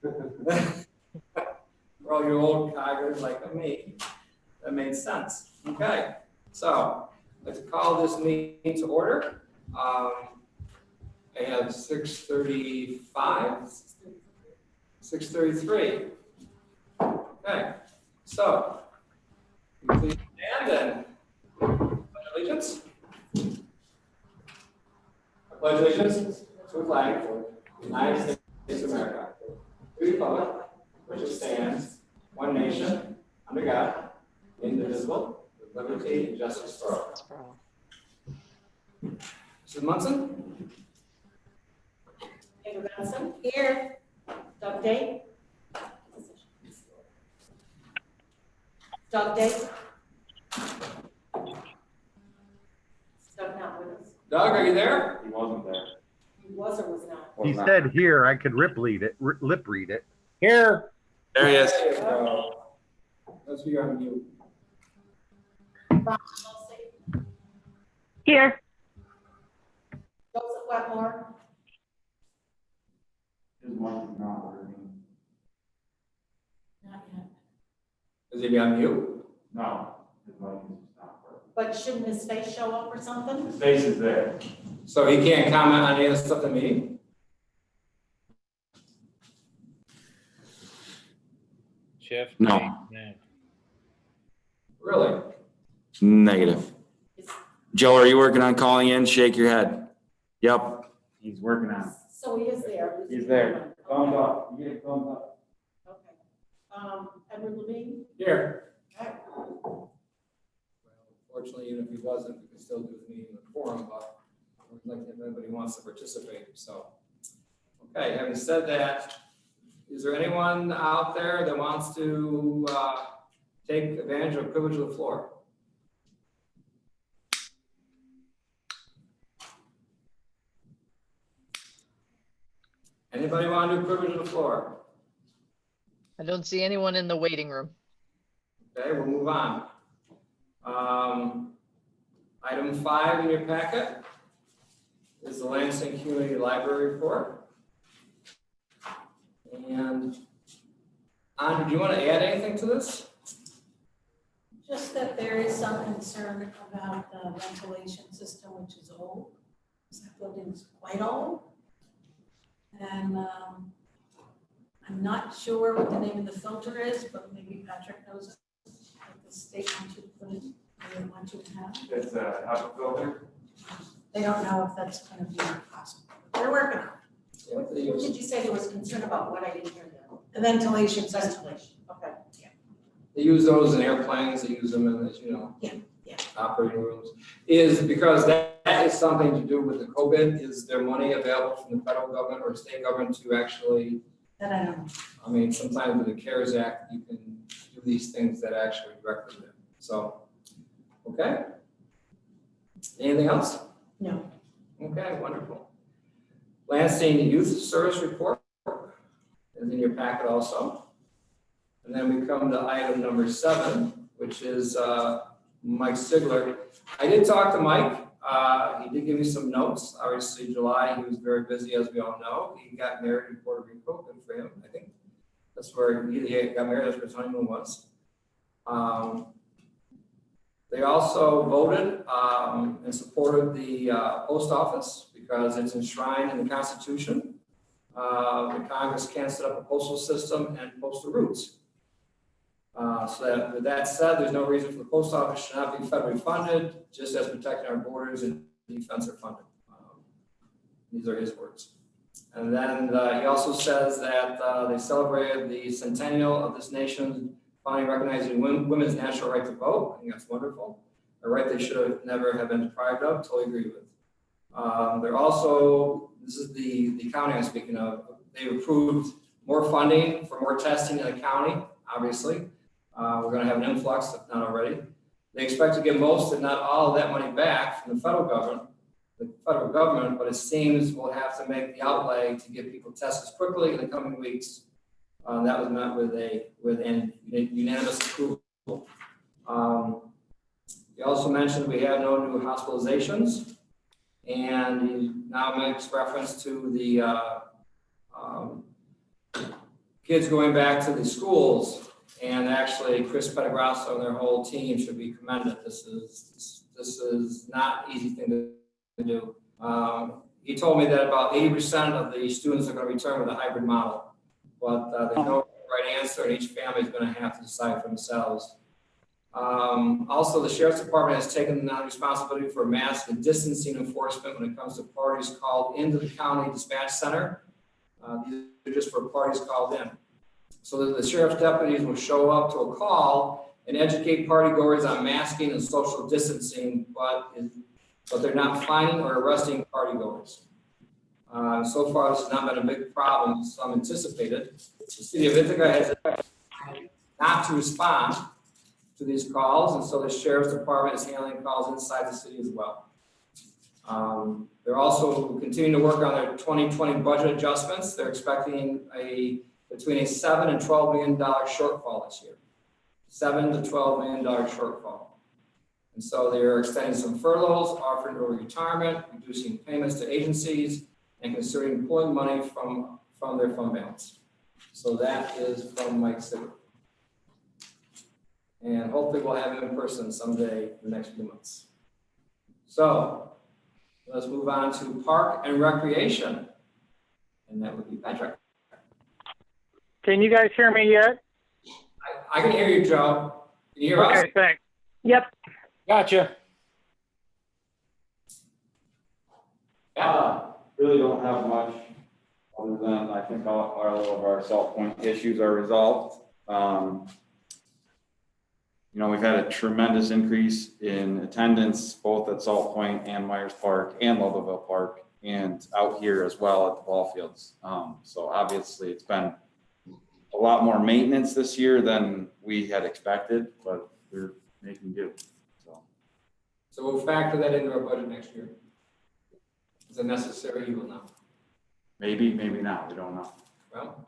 For all you old coggers like me, that made sense. Okay, so let's call this meeting to order. I have 6:35, 6:33. Okay, so please stand and pledge allegiance. I pledge allegiance to the flag of the United States of America, to the republic which stands one nation under God, indivisible, with liberty and justice for all. Mrs. Munson? Amber Benson. Here. Doug Day. Doug Day. Doug not with us. Doug, are you there? He wasn't there. He was or was not? Was He not. said here, I could lip read it. Here. There he is. There you go. Let's be on mute. Ron Chelsea. Here. Joseph Wetmore. His mic is not working. Not yet. Is he on mute? No, his mic is not working. But shouldn't his face show up or something? His face is there. So he can't comment on any of the stuff in the meeting? Shift. No. Really? Negative. Joe, are you working on calling in? Shake your head. Yep. He's working on it. So he is there. He's there. Thumbs up. You get a thumbs up. Okay. Edward Levine. Here. Okay. Well, fortunately, even if he wasn't, we could still do the meeting in the forum, but we'd like if everybody wants to participate, so. Okay, having said that, is there anyone out there that wants to take advantage of privilege of the floor? Anybody want to do privilege of the floor? I don't see anyone in the waiting room. Okay, we'll move on. Item 5 in your packet is the Lansing Community Library Report. And Andrew, do you want to add anything to this? Just that there is some concern about the ventilation system, which is old. That building is quite old. And I'm not sure what the name of the filter is, but maybe Patrick knows it. Like the state wants you to put it, they want you to have. It's a HEPA filter. They don't know if that's going to be possible. They're working on it. What did you say there was concern about? What I didn't hear that. The ventilation system. Ventilation. Okay. They use those in airplanes, they use them in, as you know, Yeah. operating rooms. Is because that is something to do with the COVID. Is there money available from the federal government or state government to actually, That I don't know. I mean, sometimes with the CARES Act, you can do these things that actually directly do. So, okay. Anything else? No. Okay, wonderful. Lansing Youth Service Report is in your packet also. And then we come to item number 7, which is Mike Sigler. I did talk to Mike. He did give me some notes. Obviously, July, he was very busy, as we all know. He got married in Puerto Rico. Good for him, I think. That's where he got married. That's where his honeymoon was. They also voted and supported the post office because it's enshrined in the Constitution. The Congress can set up a postal system and postal routes. So that, with that said, there's no reason for the post office should not be federally funded, just as protecting our borders and defense are funded. These are his words. And then he also says that they celebrated the centennial of this nation, finally recognizing women's natural right to vote. I think that's wonderful. A right they should have never have been deprived of. Totally agree with. They're also, this is the county I'm speaking of. They approved more funding for more testing in the county, obviously. We're going to have an influx, if not already. They expect to get most, if not all, of that money back from the federal government, but it seems we'll have to make the outlay to get people tested quickly in the coming weeks. That was met with an unanimous approval. He also mentioned we have no new hospitalizations, and he now makes reference to the kids going back to the schools, and actually Chris Pedegrasso and their whole team should be commended. This is not an easy thing to do. He told me that about 80% of the students are going to return with a hybrid model, but there's no right answer, and each family is going to have to decide for themselves. Also, the Sheriff's Department has taken on responsibility for mask and distancing enforcement when it comes to parties called into the county dispatch center. These are just for parties called in. So that the sheriff's deputies will show up to a call and educate partygoers on masking and social distancing, but they're not fining or arresting partygoers. So far, this has not been a big problem, some anticipated. The city of Ithaca has not to respond to these calls, and so the sheriff's department is handling calls inside the city as well. They're also continuing to work on their 2020 budget adjustments. They're expecting between a $7 and $12 million shortfall this year. $7 to $12 million shortfall. And so they're extending some furloughs, offering early retirement, reducing payments to agencies, and considering pulling money from their fund balance. So that is from Mike Sigler. And hopefully we'll have him in person someday in the next few months. So let's move on to Park and Recreation. And that would be Patrick. Can you guys hear me yet? I can hear you, Joe. Can you hear us? Okay, thanks. Yep. Gotcha. Really don't have much other than I think all of our Salt Point issues are resolved. You know, we've had a tremendous increase in attendance both at Salt Point and Myers Park and Lovellville Park and out here as well at the ball fields. So obviously it's been a lot more maintenance this year than we had expected, but we're making do. So we'll factor that into our budget next year. Is it necessary? You will know. Maybe, maybe not. We don't know. Well,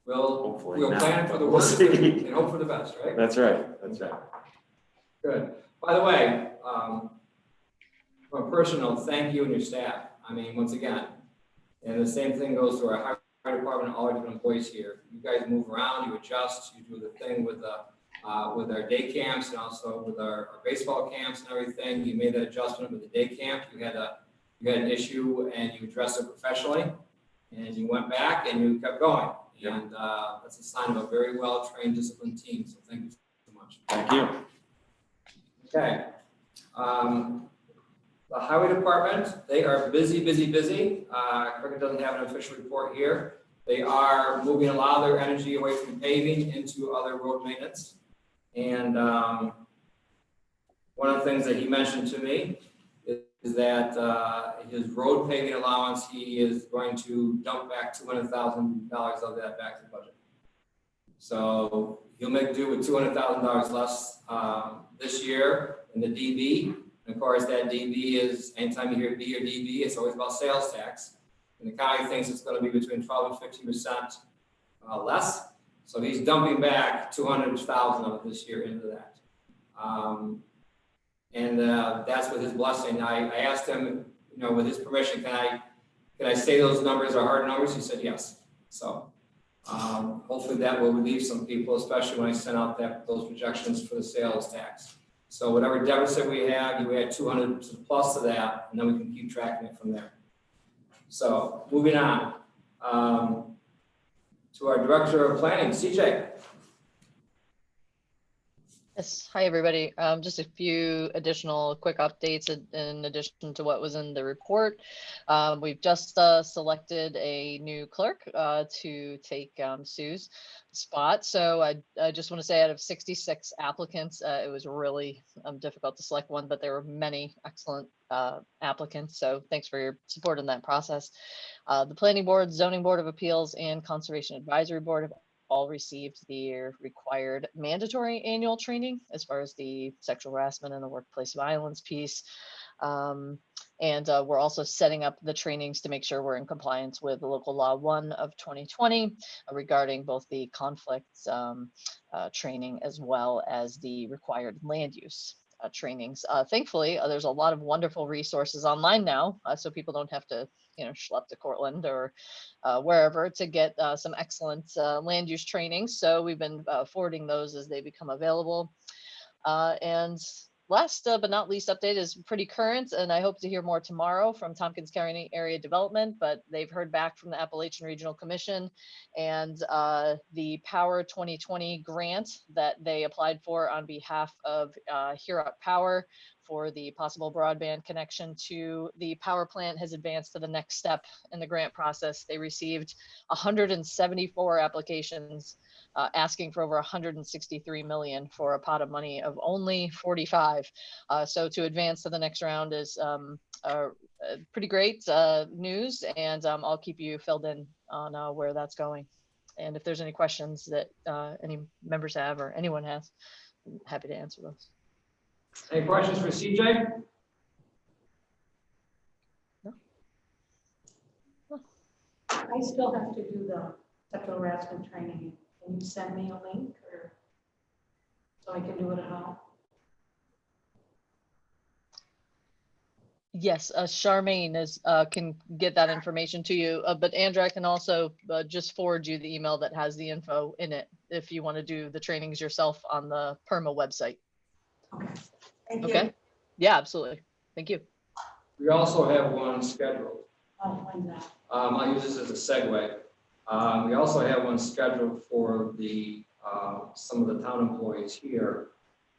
Hopefully we'll not, plan for the but we'll worst see. and hope for the best, right? That's right. That's right. Good. By the way, from a personal, thank you and your staff. I mean, once again, and the same thing goes to our highway department, all our different employees here. You guys move around, you adjust, you do the thing with our day camps and also with our baseball camps and everything. You made that adjustment with the day camp. You had an issue and you addressed it professionally, and you went back and you kept going. Yep. And that's a sign of a very well-trained, disciplined team. So thank you so much. Thank you. Okay. The highway department, they are busy. Cricket doesn't have an official report here. They are moving a lot of their energy away from paving into other road maintenance. And one of the things that he mentioned to me is that his road paving allowance, he is going to dump back $200,000 of that back to the budget. So he'll make do with $200,000 less this year in the DB. And of course, that DB is, anytime you hear B or DB, it's always about sales tax. And the county thinks it's going to be between 12 and 15% less. So he's dumping back 200,000 of it this year into that. And that's with his blessing. I asked him, you know, with his permission, can I say those numbers are hard numbers? He said yes. So hopefully that will relieve some people, especially when I sent out those projections for the sales tax. So whatever deficit we have, you add 200 plus to that, and then we can keep tracking it from there. So moving on to our Director of Planning, CJ. Yes, hi, everybody. Just a few additional quick updates in addition to what was in the report. We've just selected a new clerk to take Sue's spot. So I just want to say out of 66 applicants, it was really difficult to select one, but there were many excellent applicants. So thanks for your support in that process. The Planning Board, Zoning Board of Appeals, and Conservation Advisory Board have all received their required mandatory annual training as far as the sexual harassment and the workplace violence piece. And we're also setting up the trainings to make sure we're in compliance with Local Law 1 of 2020 regarding both the conflicts training as well as the required land use trainings. Thankfully, there's a lot of wonderful resources online now, so people don't have to, schlep to Cortland or wherever to get some excellent land use trainings. So we've been forwarding those as they become available. And last but not least update is pretty current, and I hope to hear more tomorrow from Tompkins County Area Development, but they've heard back from the Appalachian Regional Commission and the Power 2020 grant that they applied for on behalf of Hero Power for the possible broadband connection to the power plant has advanced to the next step in the grant process. They received 174 applications asking for over 163 million for a pot of money of only 45. So to advance to the next round is pretty great news, and I'll keep you filled in on where that's going. And if there's any questions that any members have or anyone has, I'm happy to answer those. Any questions for CJ? No. I still have to do the sexual harassment training. Can you send me a link or so I can do it at home? Yes, Charmaine is can get that information to you, but Andrea can also just forward you the email that has the info in it if you want to do the trainings yourself on the PERMA website. Okay. Thank you. Okay. Yeah, absolutely. Thank you. We also have one scheduled. Oh, when's that? I'll use this as a segue. We also have one scheduled for the some of the town employees here.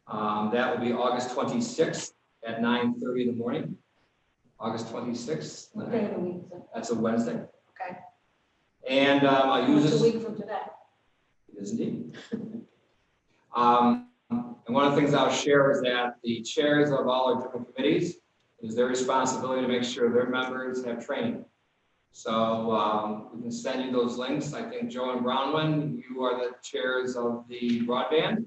That will be August 26th at 9:30 in the morning. August 26th. What day of the week is it? That's a Wednesday. Okay. And I'll use It's this. a week from today. It is indeed. And one of the things I'll share is that the chairs of all our different committees, it is their responsibility to make sure their members have training. So we can send you those links. I think Joe and Bronwyn, you are the chairs of the broadband.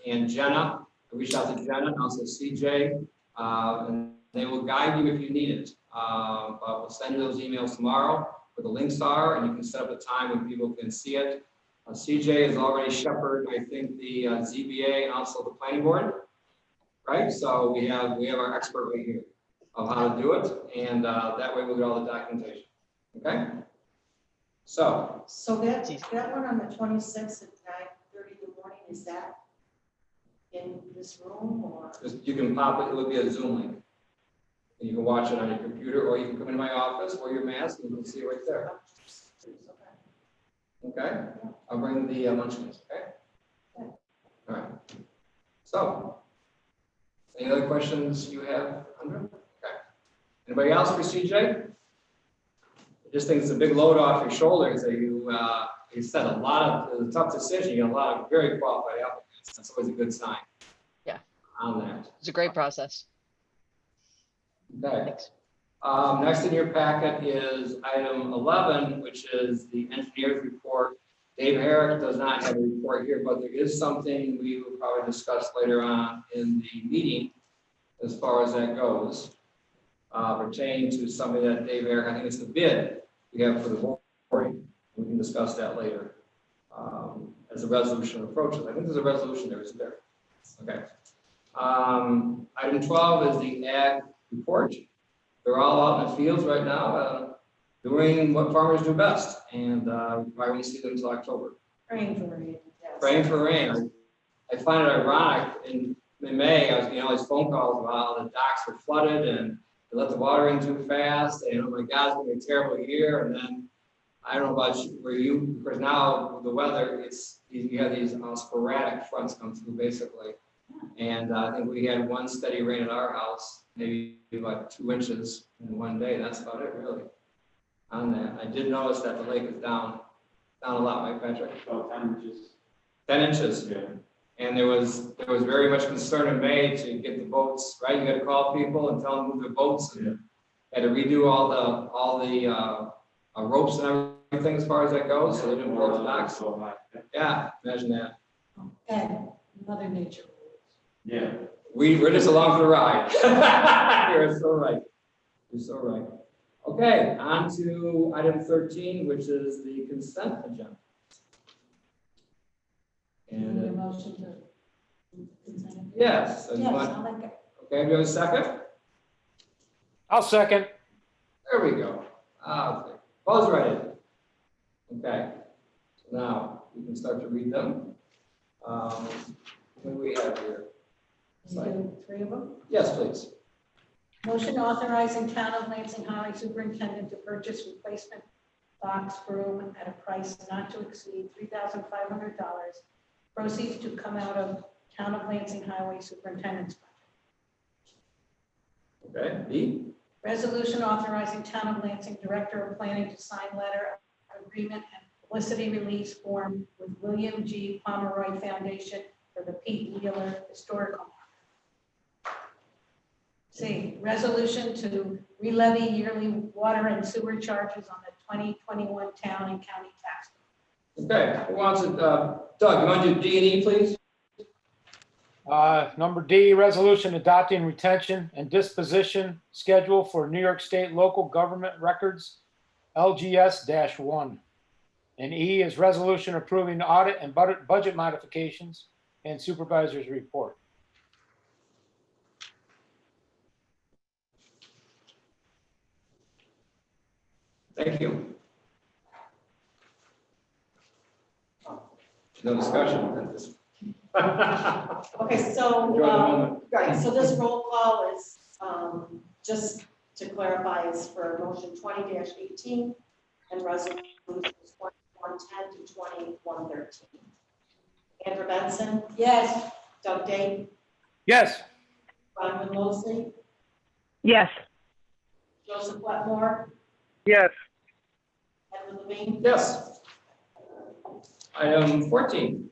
And Jenna, I reached out to Jenna and also CJ, and they will guide you if you need it. But we'll send you those emails tomorrow where the links are, and you can set up a time when people can see it. CJ has already shepherded, I think, the ZBA and also the planning board, right? So we have our expert right here of how to do it, and that way we'll get all the documentation. Okay. So that one on the 26th at 9:30 in the morning, is that in this room or? you can pop it. It will be a Zoom link, and you can watch it on your computer, or you can come into my office, wear your mask, and you can see it right there. Okay, I'll bring the munchkins, okay? All right. So, any other questions you have, Andrea? Okay. Anybody else for CJ? I just think it's a big load off your shoulders that you said it was a tough decision. You got a lot of very qualified applicants. That's always a good sign. Yeah. On that. It's a great process. Okay. Thanks. Next in your packet is item 11, which is the engineer's report. Dave Herrick does not have a report here, but there is something we will probably discuss later on in the meeting as far as that goes, pertaining to something that Dave Herrick, I think it's the bid we have for the board. We can discuss that later as the resolution approaches. I think there's a resolution there, isn't there? Okay. Item 12 is the ag report. They're all out in the fields right now, doing what farmers do best, and we probably won't see them until October. Praying for rain. Yes. Praying for rain. I find it ironic. In May, I was getting all these phone calls about how the docks were flooded and they let the water in too fast, and oh my God, it's going to be a terrible year. And then I don't know about where you, because now with the weather, you have these sporadic fronts come through basically, and I think we had one steady rain at our house. Maybe about 2 inches in one day. That's about it, really. On that, I did notice that the lake is down a lot, Mike Patrick. About 10 inches. 10 inches. Yeah. And there was very much concern in May to get the boats right. You got to call people and tell them to move their boats, and had to redo all the ropes and everything as far as that goes, so they didn't blow the docks. Yeah, imagine that. And Mother Nature. Yeah. We're just along for the ride. You're so right. You're so right. Okay, on to item 13, which is the consent agenda. Need a And motion to Yes. So you Yes, want- I'll make it. Okay, do you have a second? I'll second. There we go. Okay. Buzz ready. Okay. So now we can start to read them. What do we have here? You do 3 of them. Yes, please. Motion authorizing Town of Lansing Highway Superintendent to purchase replacement box broom at a price not to exceed $3,500. Proceeds to come out of Town of Lansing Highway Superintendent's budget. Okay, B. Resolution authorizing Town of Lansing Director of Planning to sign letter of agreement and publicity release form with William G. Pomeroy Foundation for the Pete Wheeler Historical Marker. C, resolution to re-levy yearly water and sewer charges on the 2021 town and county tax. Okay, who wants it? Doug, you want to do D and E, please? Number D, resolution adopting retention and disposition schedule for New York State local government records, LGS-1. And E is resolution approving audit and budget modifications and supervisor's report. Thank you. No discussion at this. Okay, so, Enjoy the moment. right, so this roll call is, just to clarify, is for motion 20-18 and resolutions 2110 to 2113. Andrew Benson, Yes. Doug Day, Yes. Bronwyn Mosley, Yes. Joseph Wetmore, Yes. Edward Levine. Yes. Item 14.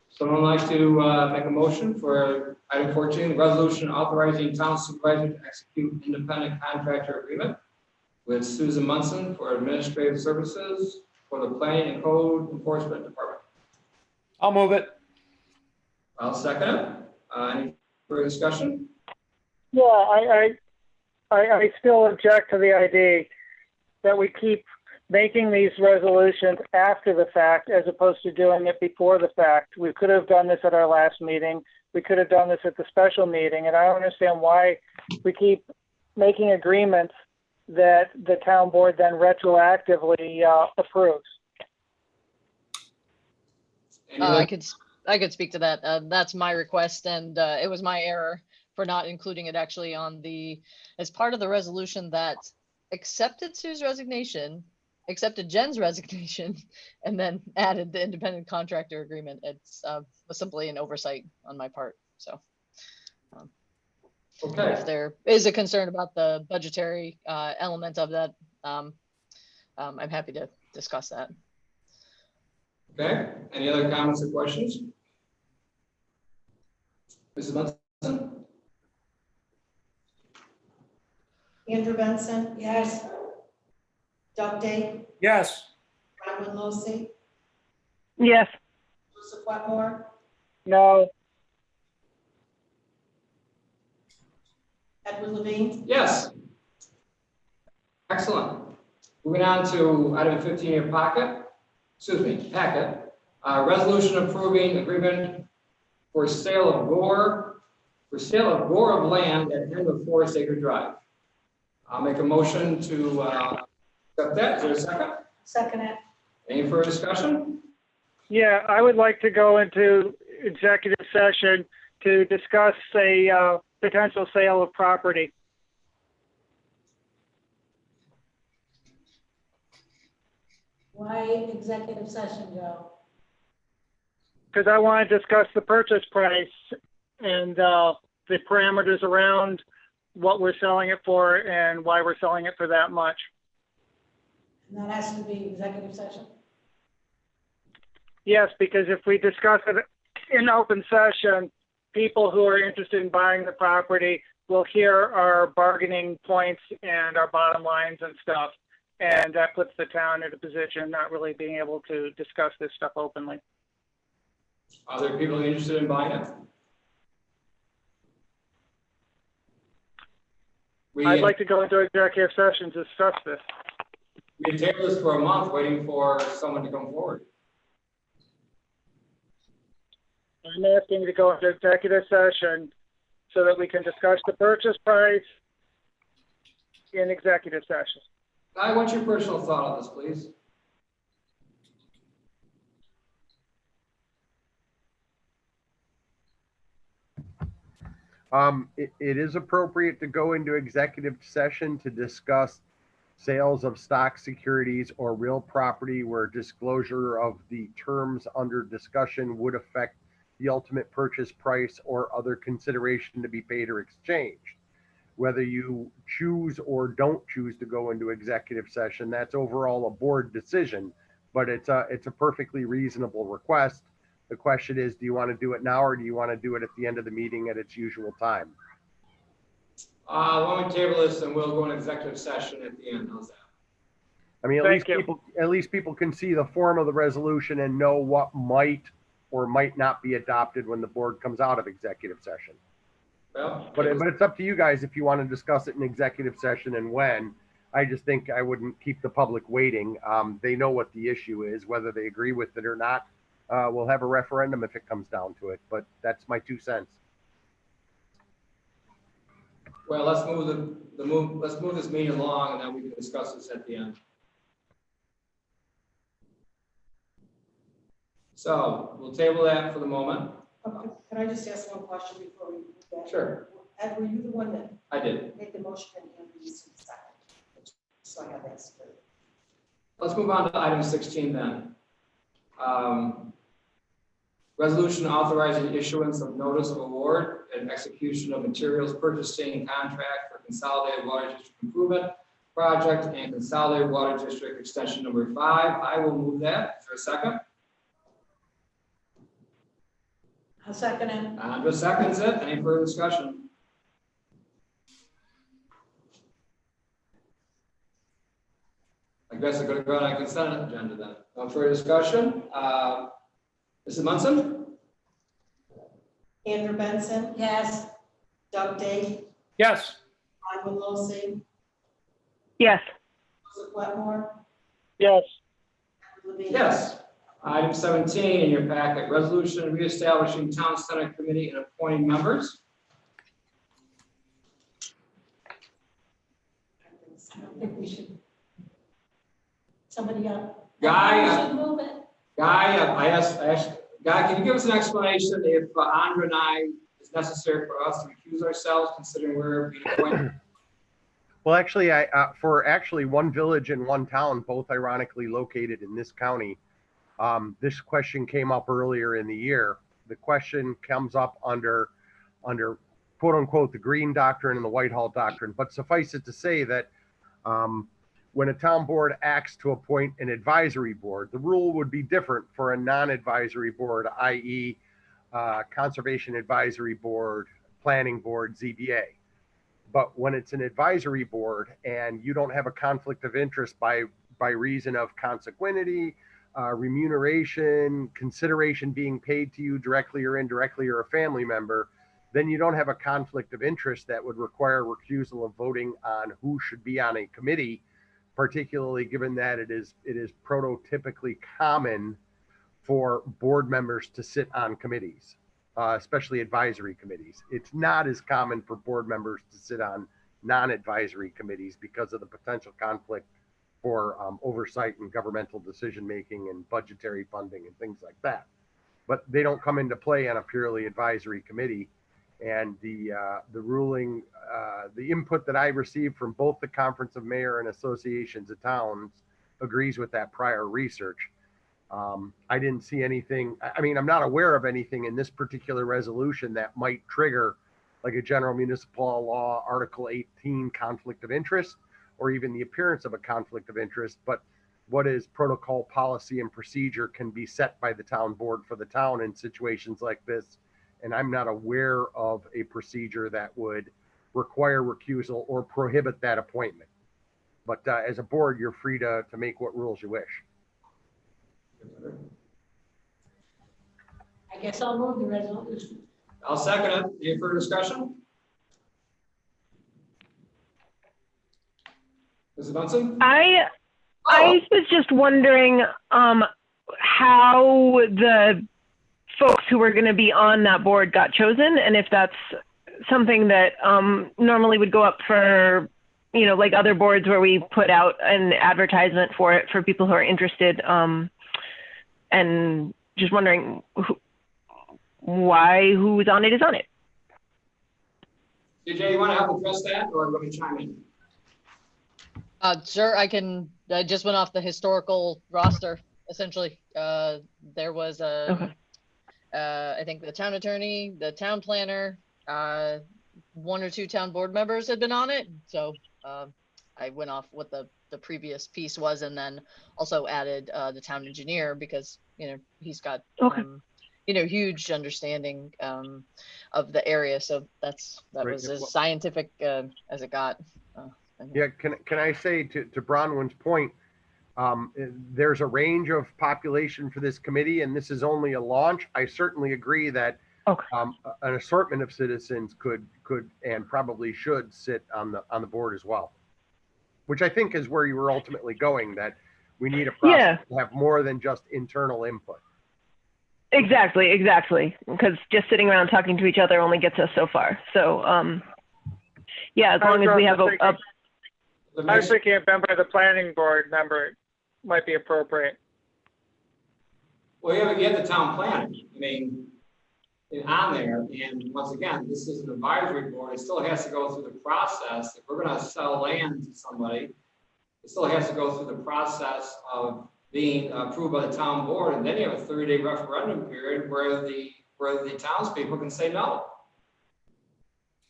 Someone like to make a motion for item 14, resolution authorizing town supervisor to execute independent contractor agreement with Susan Munson for administrative services for the planning and code enforcement department. I'll move it. I'll second it. Any further discussion? Yeah, I still object to the idea that we keep making these resolutions after the fact as opposed to doing it before the fact. We could have done this at our last meeting. We could have done this at the special meeting, and I don't understand why we keep making agreements that the town board then retroactively approves. Any other- I could speak to that. That's my request, and it was my error for not including it actually on as part of the resolution that accepted Sue's resignation, accepted Jen's resignation, and then added the independent contractor agreement. It's was simply an oversight on my part. So Okay. if there is a concern about the budgetary element of that, I'm happy to discuss that. Okay. Any other comments or questions? Mrs. Munson? Andrew Benson, Yes. Doug Day, Yes. Bronwyn Mosley, Yes. Joseph Wetmore, No. Edward Levine. Yes. Excellent. Moving on to item 15 in your packet. Resolution approving agreement for sale of Gore of land at end of Forest Acre Drive. I'll make a motion to accept that. Is there a second? Second it. Any further discussion? Yeah, I would like to go into executive session to discuss a potential sale of property. Why executive session, Joe? Because I want to discuss the purchase price and the parameters around what we're selling it for and why we're selling it for that much. And that has to be executive session? Yes, because if we discuss it in open session, people who are interested in buying the property will hear our bargaining points and our bottom lines and stuff. And that puts the town in a position not really being able to discuss this stuff openly. Are there people interested in buying it? I'd like to go into executive session to discuss this. We tabled this for a month, waiting for someone to come forward. I'm asking to go into executive session so that we can discuss the purchase price in executive session. Guy, what's your personal thought on this, please? It is appropriate to go into executive session to discuss sales of stock securities or real property where disclosure of the terms under discussion would affect the ultimate purchase price or other consideration to be paid or exchanged. Whether you choose or don't choose to go into executive session, that's overall a board decision, but it's a perfectly reasonable request. The question is, do you want to do it now or do you want to do it at the end of the meeting at its usual time? Why don't we table this and we'll go into executive session at the end. How's that? I mean, Thank you. at least people can see the form of the resolution and know what might or might not be adopted when the board comes out of executive session. Well, But it's up to you guys if you want to discuss it in executive session and when. I just think I wouldn't keep the public waiting. They know what the issue is, whether they agree with it or not. We'll have a referendum if it comes down to it, but that's my 2 cents. well, let's move this meeting along and then we can discuss this at the end. So we'll table that for the moment. Okay, can I just ask one question before we move that? Sure, Ed, were you the one that I did. made the motion and Andrew you said second? So I have that straight. Let's move on to item 16 then. Resolution authorizing issuance of notice of award and execution of materials purchasing contract for Consolidated Water District Improvement Project and Consolidated Water District Extension number 5. I will move that. Is there a second? I'll second it. Andrew seconds it. Any further discussion? I guess I'm going to go on a consent agenda then. No further discussion. Mrs. Munson? Andrew Benson, Yes. Doug Day, Yes. Iowa Losey, Yes. Joseph Wetmore, Yes. Edward Levine. Yes. Item 17 in your packet, resolution reestablishing town center committee and appointing members. I don't think we should. Somebody else. Guy, We should move it. I asked, Guy, can you give us an explanation if Andrew and I, it's necessary for us to recuse ourselves considering we're being appointed? Well, actually, for one village and one town, both ironically located in this county, this question came up earlier in the year. The question comes up under quote unquote the Green Doctrine and the Whitehall Doctrine. But suffice it to say that when a town board acts to appoint an advisory board, the rule would be different for a non-advisory board, i.e. Conservation Advisory Board, Planning Board, ZBA. But when it's an advisory board and you don't have a conflict of interest by reason of consanguinity, remuneration, consideration being paid to you directly or indirectly or a family member, then you don't have a conflict of interest that would require recusal of voting on who should be on a committee, particularly given that it is prototypically common for board members to sit on committees, especially advisory committees. It's not as common for board members to sit on non-advisory committees because of the potential conflict for oversight and governmental decision-making and budgetary funding and things like that. But they don't come into play on a purely advisory committee. And the ruling, the input that I received from both the Conference of Mayor and Associations of Towns agrees with that prior research. I didn't see anything. I mean, I'm not aware of anything in this particular resolution that might trigger like a general municipal law, Article 18 conflict of interest, or even the appearance of a conflict of interest. But what is protocol, policy, and procedure can be set by the town board for the town in situations like this. And I'm not aware of a procedure that would require recusal or prohibit that appointment. But as a board, you're free to make what rules you wish. I guess I'll move the resolution. I'll second it. Any further discussion? Mrs. Munson? I was just wondering how the folks who were going to be on that board got chosen, and if that's something that normally would go up for, like other boards where we put out an advertisement for it for people who are interested. And just wondering why who's on it is on it. CJ, you want to help address that, or let me chime in? Sure, I can. I just went off the historical roster, essentially. There was Okay. I think the town attorney, the town planner, one or two town board members had been on it. So I went off what the previous piece was, and then also added the town engineer because, he's got, Okay. huge understanding of the area. So that Right. was as scientific as it got. Yeah, can I say to Bronwyn's point, there's a range of population for this committee, and this is only a launch. I certainly agree that Okay. an assortment of citizens could and probably should sit on the board as well, which I think is where you were ultimately going, that we need a process to have more than just internal input. Exactly. Because just sitting around talking to each other only gets us so far. So, yeah, as long as we have I was thinking a member of the planning board member might be appropriate. Well, you have the town planner, on there, and once again, this is an advisory board, it still has to go through the process. If we're gonna sell land to somebody, it still has to go through the process of being approved by the town board, and then you have a 30-day referendum period where the townspeople can say no.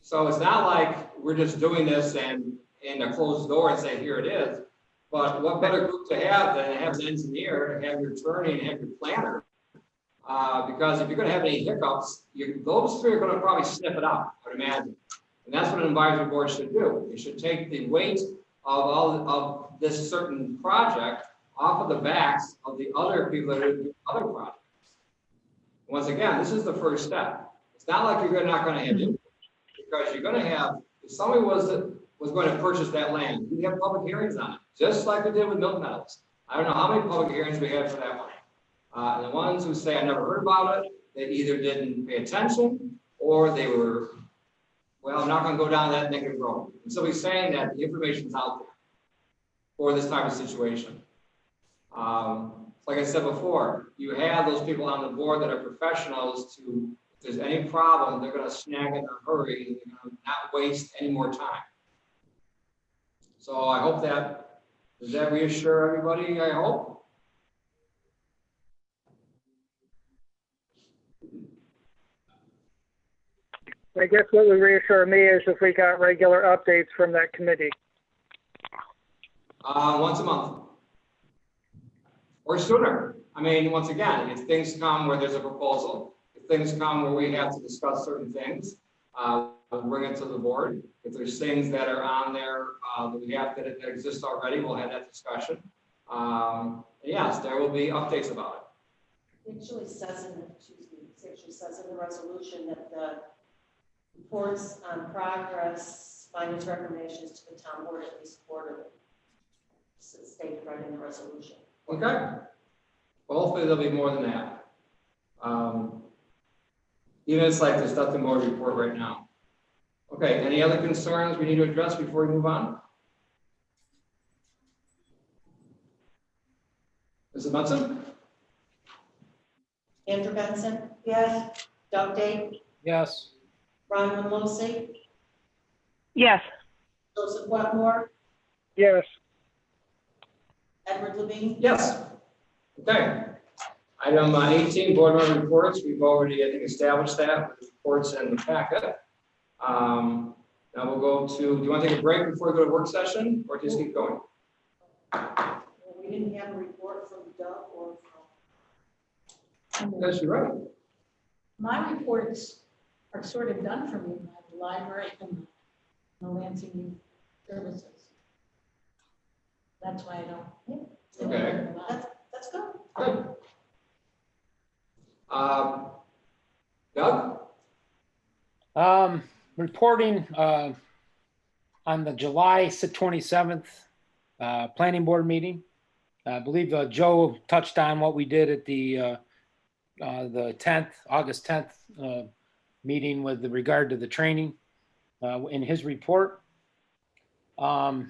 So it's not like we're just doing this and in a closed door and say, here it is. But what better group to have than to have an engineer, have your attorney, and have your planner? Because if you're going to have any hiccups, those three are going to probably sniff it out, I would imagine. And that's what an advisory board should do. It should take the weight of this certain project off of the backs of the other people that are doing other projects. Once again, this is the first step. It's not like you're not going to have input, because you're going to have, if somebody was going to purchase that land, you have public hearings on it, just like we did with Milton Meadows. I don't know how many public hearings we had for that one. And the ones who say, I never heard about it, they either didn't pay attention or they were, well, I'm not going to go down that negative road. And so he's saying that the information's out there for this type of situation. Like I said before, you have those people on the board that are professionals to, if there's any problem, they're going to snag it in a hurry and they're going to not waste any more time. So I hope does that reassure everybody, I hope? I guess what would reassure me is if we got regular updates from that committee. Once a month. Or sooner. Once again, if things come where there's a proposal, if things come where we have to discuss certain things, we'll bring it to the board. If there's things that are on there that we have that exist already, we'll have that discussion. Yes, there will be updates about it. It actually says in the resolution that the reports on progress, findings, recommendations to the town board at least quarterly. It's stated right in the resolution. Okay. Well, hopefully there'll be more than that. Even it's like there's nothing more to report right now. Okay, any other concerns we need to address before we move on? Mrs. Munson? Andrew Benson? Yes. Doug Date? Yes. Ron Monlosi? yes. Joseph Wetmore? Yes. Edward Levine? Yes. Okay. Item 18, board member reports. We've already, I think, established that with the reports in the packet. Now we'll go to, do you want to take a break before we go to work session, or just keep going? Well, we didn't have a report from Doug or from. Yes, you're right. My reports are sort of done for me by the library and the Lansing Youth Services. That's why I don't. Okay. That's good. Good. Doug? Reporting on the July 27th planning board meeting. I believe Joe touched on what we did at the the 10th, August 10th meeting with regard to the training in his report. But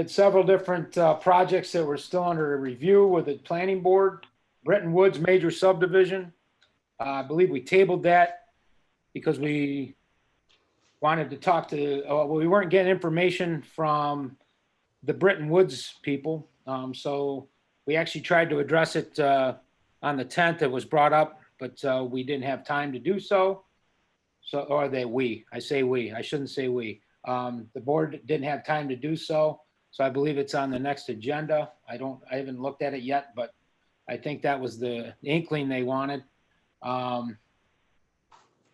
several different projects that were still under review with the planning board. Bretton Woods major subdivision. I believe we tabled that because we wanted to talk to, well, we weren't getting information from the Bretton Woods people. So we actually tried to address it on the 10th. It was brought up, but we didn't have time to do so. So, or I say we, I shouldn't say we. The board didn't have time to do so. So I believe it's on the next agenda. I haven't looked at it yet, but I think that was the inkling they wanted. Had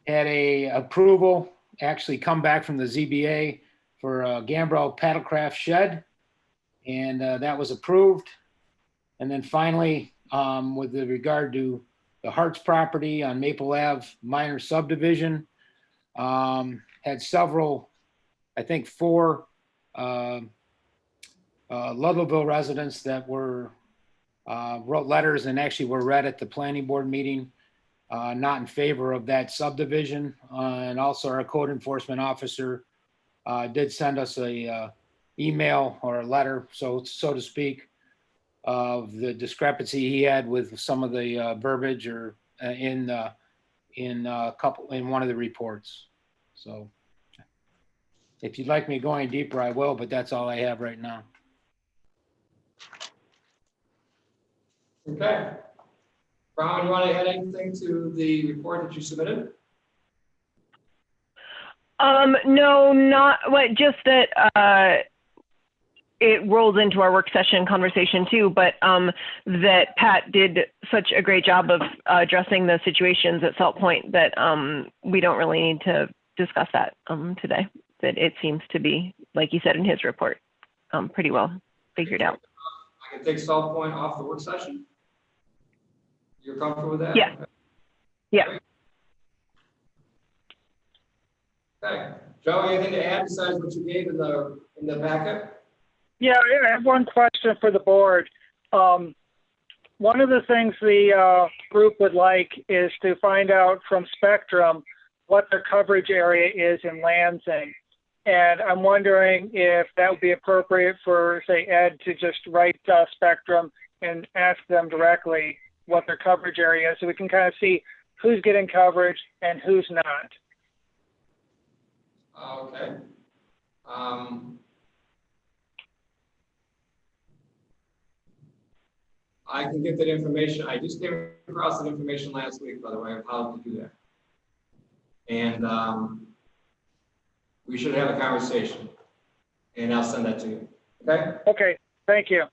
a approval actually come back from the ZBA for a Gambrel paddlecraft shed, and that was approved. And then finally, with regard to the Hart's property on Maple Ave minor subdivision, had several, I think 4 Ludloville residents that were wrote letters and actually were read at the planning board meeting, not in favor of that subdivision. And also our code enforcement officer did send us a email or a letter, so to speak, of the discrepancy he had with some of the verbiage or in one of the reports. So if you'd like me going deeper, I will, but that's all I have right now. Okay. Brown, you want to add anything to the report that you submitted? No, not what, just that it rolls into our work session conversation too, but that Pat did such a great job of addressing the situations at Salt Point that we don't really need to discuss that today. That it seems to be, like you said in his report, pretty well figured out. I can take Salt Point off the work session. You're comfortable with that? Yeah. Yeah. Okay. Joe, anything to add besides what you gave in the packet? Yeah, I have one question for the board. One of the things the group would like is to find out from Spectrum what their coverage area is in Lansing. And I'm wondering if that would be appropriate for, say, Ed to just write Spectrum and ask them directly what their coverage area is, so we can kind of see who's getting coverage and who's not. Okay. I can get that information. I just came across that information last week, by the way, of how to do that. And we should have a conversation, and I'll send that to you. Okay? Okay, thank you.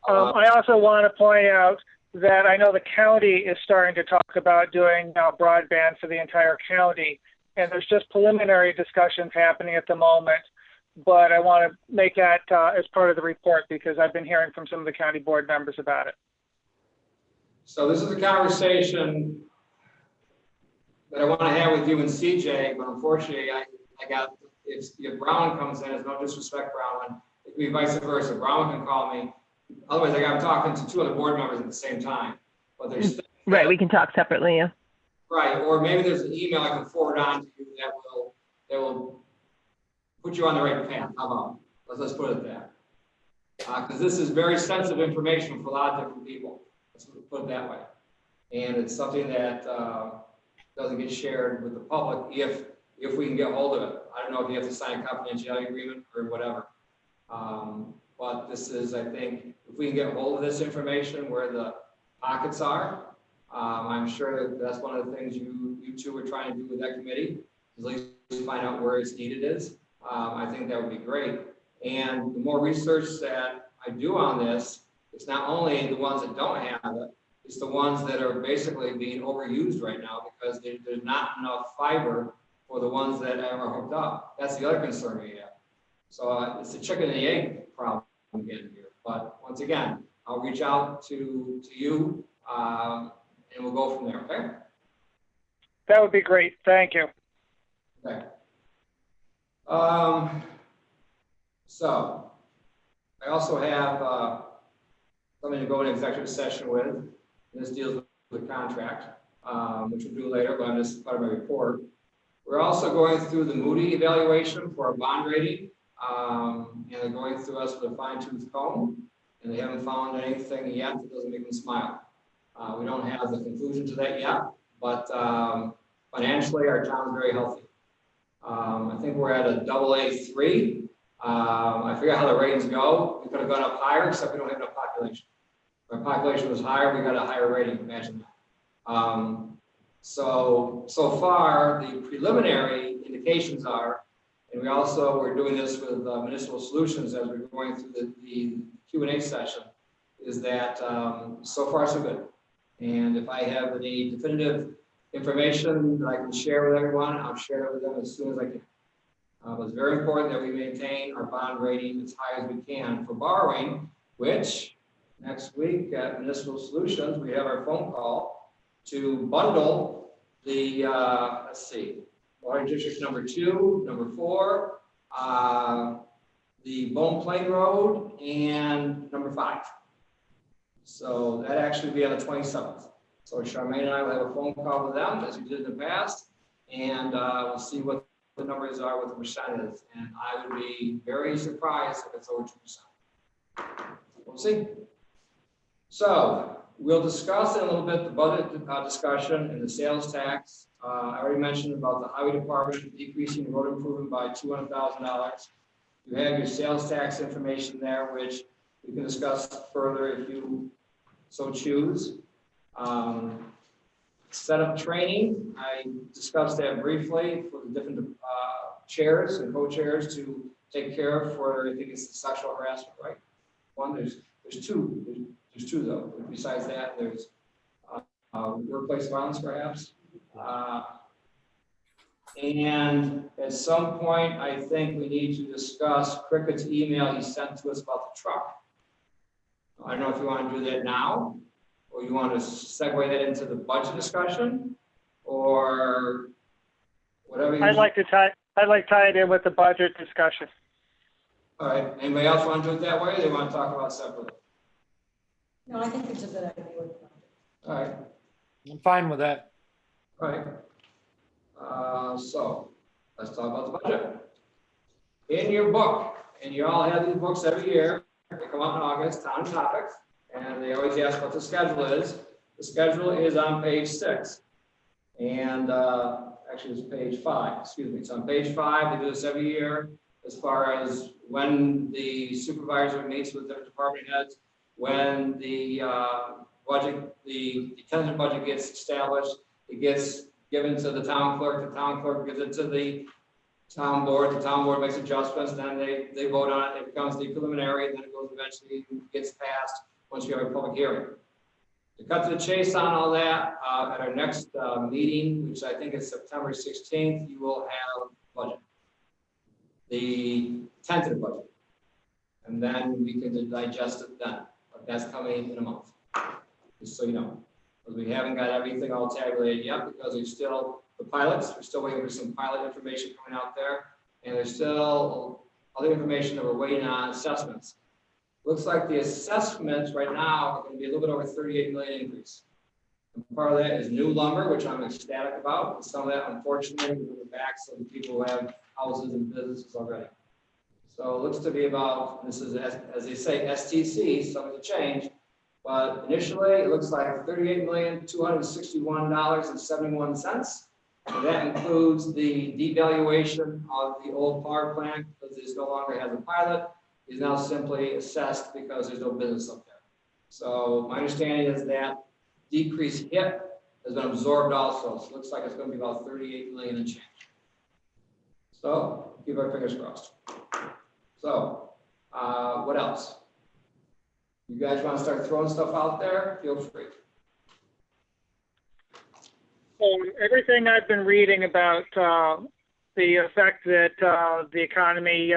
I also want to point out that I know the county is starting to talk about doing broadband for the entire county, and there's just preliminary discussions happening at the moment, but I want to make that as part of the report because I've been hearing from some of the county board members about it. So this is a conversation that I want to have with you and CJ, but unfortunately I got, if Brown comes in, it's no disrespect, Brown, it could be vice versa. Brown can call me. Otherwise, I'm talking to 2 other board members at the same time. But there's right, we can talk separately, yeah. Right, or maybe there's an email I can forward on to you that will put you on the right path. How about? Let's put it that. Because this is very sensitive information for a lot of different people. Let's put it that way. And it's something that doesn't get shared with the public if we can get hold of it. I don't know if you have to sign a confidentiality agreement or whatever. But this is, I think, if we can get hold of this information where the pockets are, I'm sure that's one of the things you 2 are trying to do with that committee, is at least find out where it's needed is. I think that would be great. And the more research that I do on this, it's not only the ones that don't have it, it's the ones that are basically being overused right now because there's not enough fiber for the ones that are hooked up. That's the other concern we have. So it's a chicken and the egg problem again here. But once again, I'll reach out to you and we'll go from there, okay? That would be great. Thank you. Okay. So I also have something to go in executive session with. This deals the contract, which we'll do later, but this is part of my report. We're also going through the Moody evaluation for our bond rating. And they're going through us with a fine tooth comb, and they haven't found anything yet that doesn't make them smile. We don't have the conclusion to that yet, but financially our town is very healthy. I think we're at a AA3. I forget how the ratings go. We could have gone up higher, except we don't have enough population. If our population was higher, we got a higher rating, imagine that. So far, the preliminary indications are, and we're doing this with Municipal Solutions as we're going through the Q&A session, is that so far so good. And if I have any definitive information that I can share with everyone, I'll share it with them as soon as I can. It's very important that we maintain our bond rating as high as we can for borrowing, which next week at Municipal Solutions, we have our phone call to bundle the, Water District number 2, number 4, the Bone Plain Road, and number 5. So that actually will be on the 27th. So Charmaine and I will have a phone call with them as we did in the past, and we'll see what the numbers are, what the percent is. And I would be very surprised if it's over 2%. We'll see. So we'll discuss in a little bit the budget discussion and the sales tax. I already mentioned about the highway department decreasing the road improvement by $200,000. You have your sales tax information there, which we can discuss further if you so choose. Setup training, I discussed that briefly for the different chairs and co-chairs to take care of for, I think it's the sexual harassment, right? One, there's two. There's two though. Besides that, there's workplace violence perhaps. And at some point, I think we need to discuss Cricket's email he sent to us about the truck. I don't know if you want to do that now, or you want to segue that into the budget discussion, or whatever. I'd like to tie it in with the budget discussion. All right. Anybody else want to do it that way, or they want to talk about it separately? No, I think it's a good idea. All right. I'm fine with that. All right. So let's talk about the budget. In your book, and you all have these books every year, they come out in August, Town Topics, and they always ask what the schedule is. The schedule is on page 6. And actually it's page 5, excuse me. It's on page 5, they do this every year as far as when the supervisor meets with their department heads, when the budget, the tentative budget gets established, it gets given to the town clerk gives it to the town board makes adjustments, then they vote on it, it becomes the preliminary, and then it goes eventually, gets passed once you have a public hearing. To cut to the chase on all that, at our next meeting, which I think is September 16th, you will have budget, the tentative budget, and then we can digest it then. But that's coming in a month, just so you know. Because we haven't got everything all tabulated yet, because there's still the pilots. We're still waiting for some pilot information coming out there, and there's still other information that we're waiting on, assessments. Looks like the assessments right now are going to be a little bit over 38 million increase. And part of that is new lumber, which I'm ecstatic about. And some of that, unfortunately, is on the backs of the people who have houses and businesses already. So it looks to be about, this is, as they say, STC, something to change. But initially, it looks like $38,261.71. And that includes the devaluation of the old power plant because it no longer has a pilot. Is now simply assessed because there's no business up there. So my understanding is that decrease hit has been absorbed also. So it looks like it's going to be about 38 million and change. So keep our fingers crossed. So what else? You guys want to start throwing stuff out there? Feel free. Everything I've been reading about the effect that the economy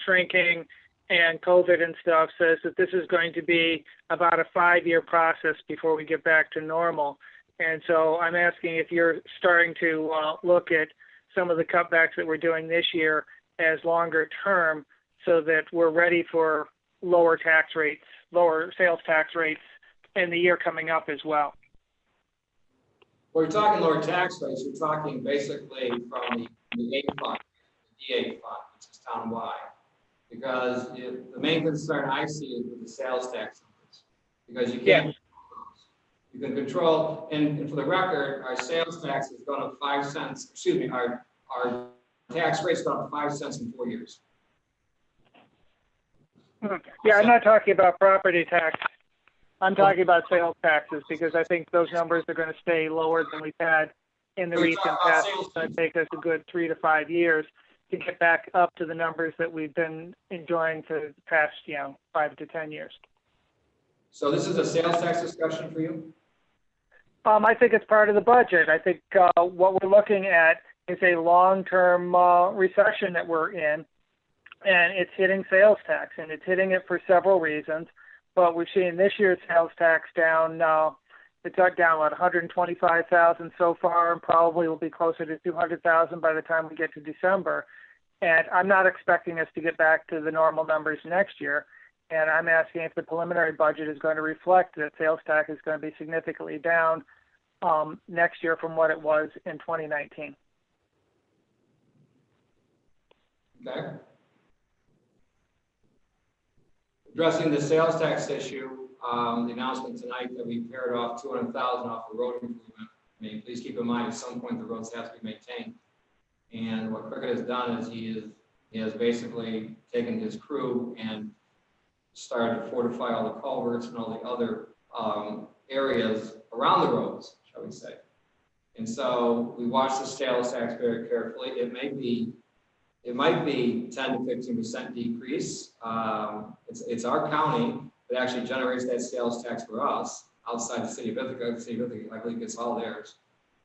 shrinking and COVID and stuff says that this is going to be about a 5-year process before we get back to normal. And so I'm asking if you're starting to look at some of the cutbacks that we're doing this year as longer term so that we're ready for lower tax rates, lower sales tax rates in the year coming up as well. When you're talking lower tax rates, you're talking basically from the A fund, the DA fund, which is townwide. Because the main concern I see is with the sales tax numbers. Because you can't, you can control, and for the record, our sales tax has gone up 5 cents, excuse me, our tax rate's gone up 5 cents in 4 years. Yeah, I'm not talking about property tax. I'm talking about sales taxes because I think those numbers are going to stay lower than we've had in the recent past. It's going to take us a good 3 to 5 years to get back up to the numbers that we've been enjoying for the past, 5 to 10 years. So this is a sales tax discussion for you? I think it's part of the budget. I think what we're looking at is a long-term recession that we're in, and it's hitting sales tax, and it's hitting it for several reasons. But we're seeing this year's sales tax down. It's down about 125,000 so far, and probably will be closer to 200,000 by the time we get to December. And I'm not expecting us to get back to the normal numbers next year. And I'm asking if the preliminary budget is going to reflect that sales tax is going to be significantly down next year from what it was in 2019. Okay. Addressing the sales tax issue, the announcement tonight that we paired off 200,000 off the road improvement. I mean, please keep in mind at some point the roads have to be maintained. And what Cricket has done is he has basically taken his crew and started to fortify all the culverts and all the other areas around the roads, shall we say. And so we watched the sales tax very carefully. It might be 10 to 15% decrease. It's our county that actually generates that sales tax for us outside the city of Ithaca. The city of Ithaca, I believe, gets all theirs.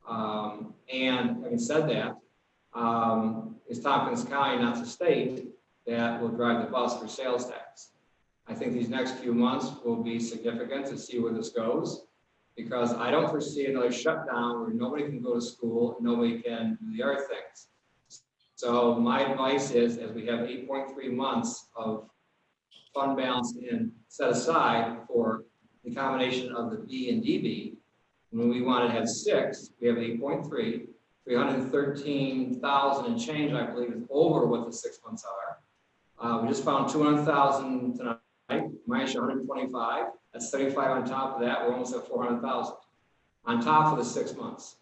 And having said that, it's Tompkins County, not the state, that will drive the bus for sales tax. I think these next few months will be significant to see where this goes, because I don't foresee another shutdown where nobody can go to school and nobody can do the other things. So my advice is, as we have 8.3 months of fund balance set aside for the combination of the B and DB, when we want to have 6, we have 8.3, 313,000 and change, I believe, is over what the 6 months are. We just found 200,000 tonight, minus 125. That's 35 on top of that. We're almost at 400,000 on top of the 6 months.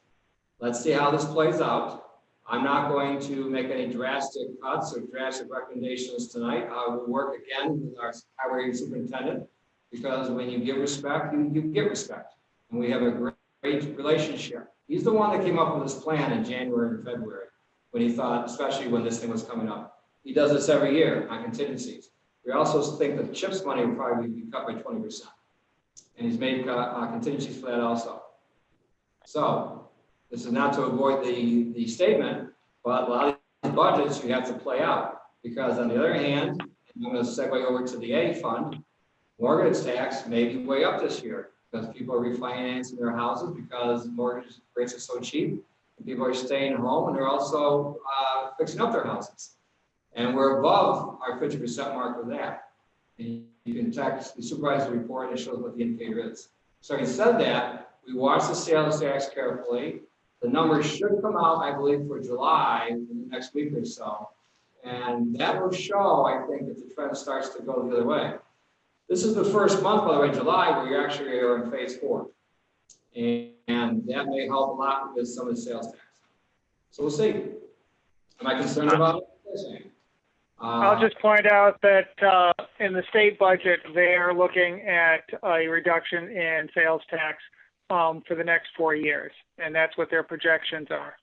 Let's see how this plays out. I'm not going to make any drastic cuts or drastic recommendations tonight. I will work again with our highway superintendent, because when you give respect, you get respect. And we have a great relationship. He's the one that came up with this plan in January and February, when he thought, especially when this thing was coming up. He does this every year on contingencies. We also think that CHIPS money will probably be cut by 20%. And he's made contingencies for that also. So this is not to avoid the statement, but a lot of these budgets you have to play out, because on the other hand, and I'm going to segue over to the A fund, mortgage tax may be way up this year because people are refinancing their houses because mortgage rates are so cheap. And people are staying home, and they're also fixing up their houses. And we're above our 50% mark for that. And you can check the supervisor report, and it shows what the indicator is. So having said that, we watch the sales tax carefully. The numbers should come out, I believe, for July in the next week or so. And that will show, I think, that the trend starts to go the other way. This is the first month, by the way, July, where you actually are in phase 4. And that may help a lot with some of the sales tax. So we'll see. Am I concerned about it? I'll just point out that in the state budget, they are looking at a reduction in sales tax for the next 4 years, and that's what their projections are.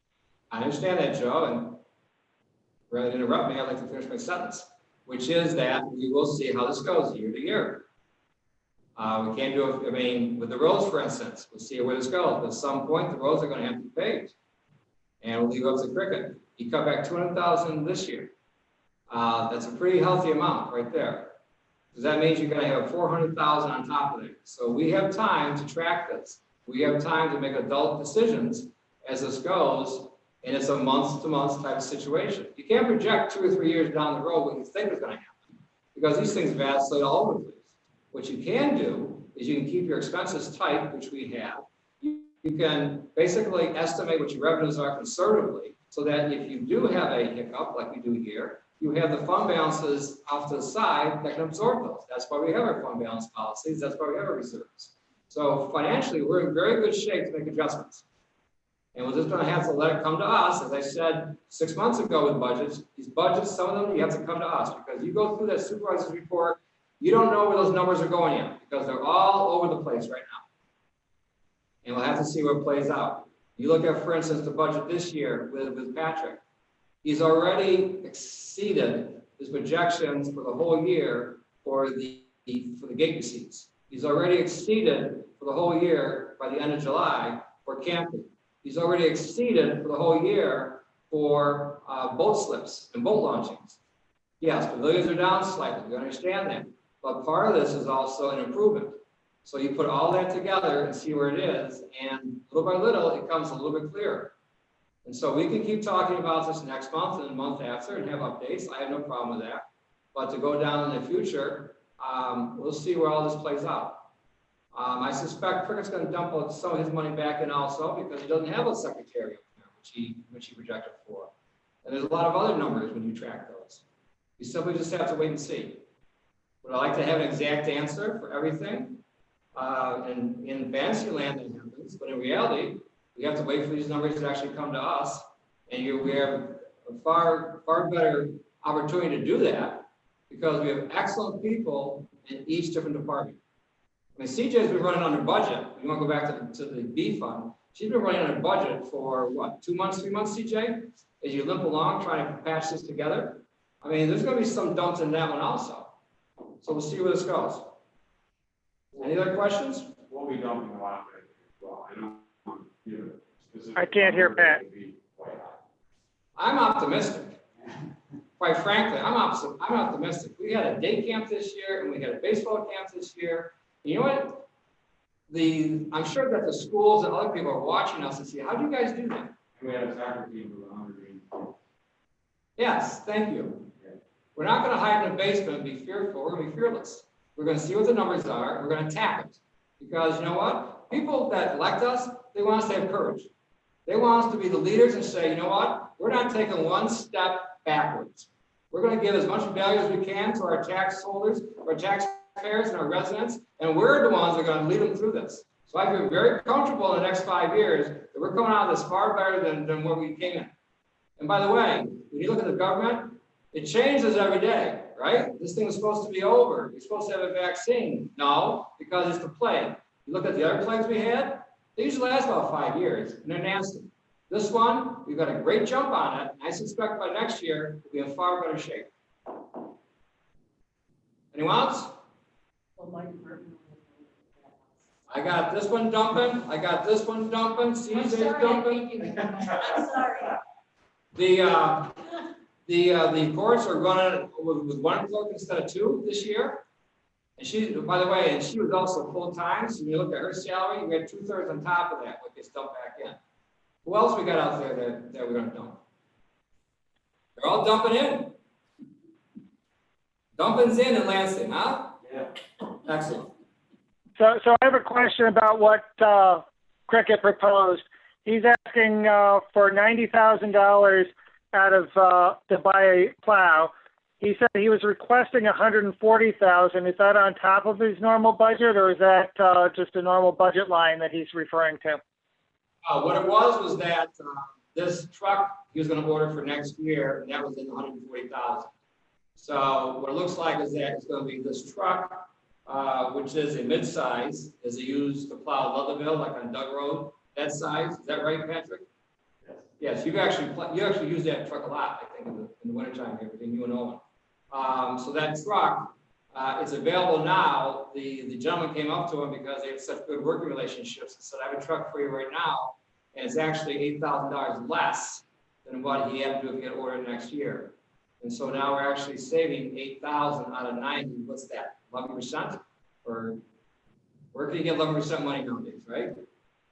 I understand that, Joe, and rather than interrupt me, I'd like to finish my sentence, which is that we will see how this goes year to year. We can't do it, I mean, with the roads, for instance, we'll see where this goes. At some point, the roads are going to have to be paved, and we'll leave up to Cricket. You cut back 200,000 this year. That's a pretty healthy amount right there, because that means you're going to have 400,000 on top of it. So we have time to track this. We have time to make adult decisions as this goes, and it's a month-to-month type of situation. You can't project 2 or 3 years down the road what you think is going to happen, because these things vacillate all over the place. What you can do is you can keep your expenses tight, which we have. You you can basically estimate what your revenues are conservatively, so that if you do have a hiccup, like we do here, you have the fund balances off to the side that can absorb those. That's why we have our fund balance policies. That's why we have our reserves. So financially, we're in very good shape to make adjustments. And we're just going to have to let it come to us. As I said 6 months ago with budgets, these budgets, some of them, you have to come to us, because you go through that supervisor's report, you don't know where those numbers are going yet, because they're all over the place right now. And we'll have to see where it plays out. You look at, for instance, the budget this year with Patrick. He's already exceeded his projections for the whole year for the gate receipts. He's already exceeded for the whole year by the end of July for camping. He's already exceeded for the whole year for boat slips and boat launchings. Yes, pavilions are down slightly, we understand that. But part of this is also an improvement. So you put all that together and see where it is, and little by little, it comes a little bit clearer. And so we can keep talking about this next month and the month after and have updates. I have no problem with that. But to go down in the future, we'll see where all this plays out. I suspect Crickett's going to dump some of his money back in also, because he doesn't have a secretary, which he projected for. And there's a lot of other numbers when you track those. You simply just have to wait and see. Would I like to have an exact answer for everything? And in fantasy land that happens, but in reality, we have to wait for these numbers to actually come to us. And we have a far better opportunity to do that, because we have excellent people in each different department. I mean, CJ's been running under budget. You want to go back to the B fund. She's been running under budget for what, 2 months, 3 months, CJ? As you limp along trying to patch this together. I mean, there's going to be some dumps in that one also. So we'll see where this goes. Any other questions? We'll be dumping a lot right as well. I don't give a specific. I can't hear Pat. I'm optimistic. Quite frankly, I'm optimistic. We had a day camp this year, and we had a baseball camp this year. You know what? I'm sure that the schools and other people are watching us and see, how do you guys do that? We had a soccer team with 100 games. Yes, thank you. We're not going to hide in the basement and be fearful. We're going to be fearless. We're going to see what the numbers are. We're going to attack it. Because you know what? People that elect us, they want us to have courage. They want us to be the leaders and say, you know what? We're not taking one step backwards. We're going to give as much value as we can to our tax holders, our taxpayers, and our residents. And we're the ones that are going to lead them through this. So I feel very comfortable in the next 5 years that we're coming out of this far better than where we came in. And by the way, when you look at the government, it changes every day, right? This thing was supposed to be over. You're supposed to have a vaccine. No, because it's the plague. You look at the other plagues we had, they usually last about 5 years, and they're nasty. This one, we've got a great jump on it. I suspect by next year, we'll be in far better shape. Anyone else? Well, my department. I got this one dumping. I got this one dumping. CJ's dumping. I'm sorry. The courts are running with one clerk instead of two this year. And she, by the way, and she was also full-time. So when you look at her salary, we had 2/3 on top of that, what gets dumped back in. Who else we got out there that we're going to dump? They're all dumping in. Dumping's in Lansing, huh? Yeah. Excellent. So I have a question about what Cricket proposed. He's asking for $90,000 out of to buy a plow. He said he was requesting $140,000. Is that on top of his normal budget, or is that just a normal budget line that he's referring to? What it was that this truck he was going to order for next year, and that was in $140,000. So what it looks like is that it's going to be this truck, which is a mid-size, is used to plow Leatherville, like on Doug Road. That size, is that right, Patrick? Yes, you actually use that truck a lot, I think, in the wintertime here between you and Owen. So that truck, it's available now. The gentleman came up to him because they had such good working relationships and said, I have a truck for you right now, and it's actually $8,000 less than what he had to do if he had ordered next year. And so now we're actually saving $8,000 out of 90. What's that? 11%? Or where can you get 11% money nowadays, right?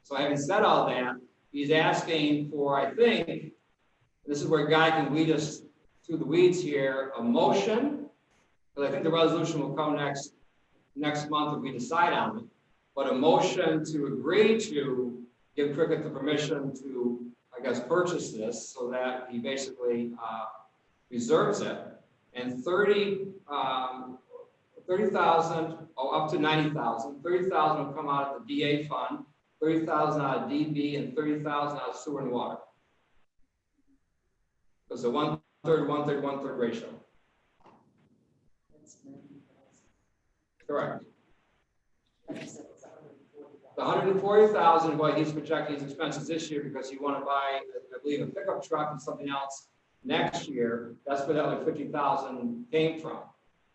So having said all that, he's asking for, I think, this is where Guy can lead us through the weeds here, a motion, because I think the resolution will come next month if we decide on it, but a motion to agree to give Cricket the permission to, I guess, purchase this so that he basically reserves it. And 30,000, up to 90,000, 30,000 will come out of the DA fund, 30,000 out of DB, and 30,000 out of sewer and water. It's a 1/3, 1/3, 1/3 ratio. Correct. The 140,000, what he's projecting his expenses this year because you want to buy, I believe, a pickup truck and something else next year. That's where that other 50,000 came from.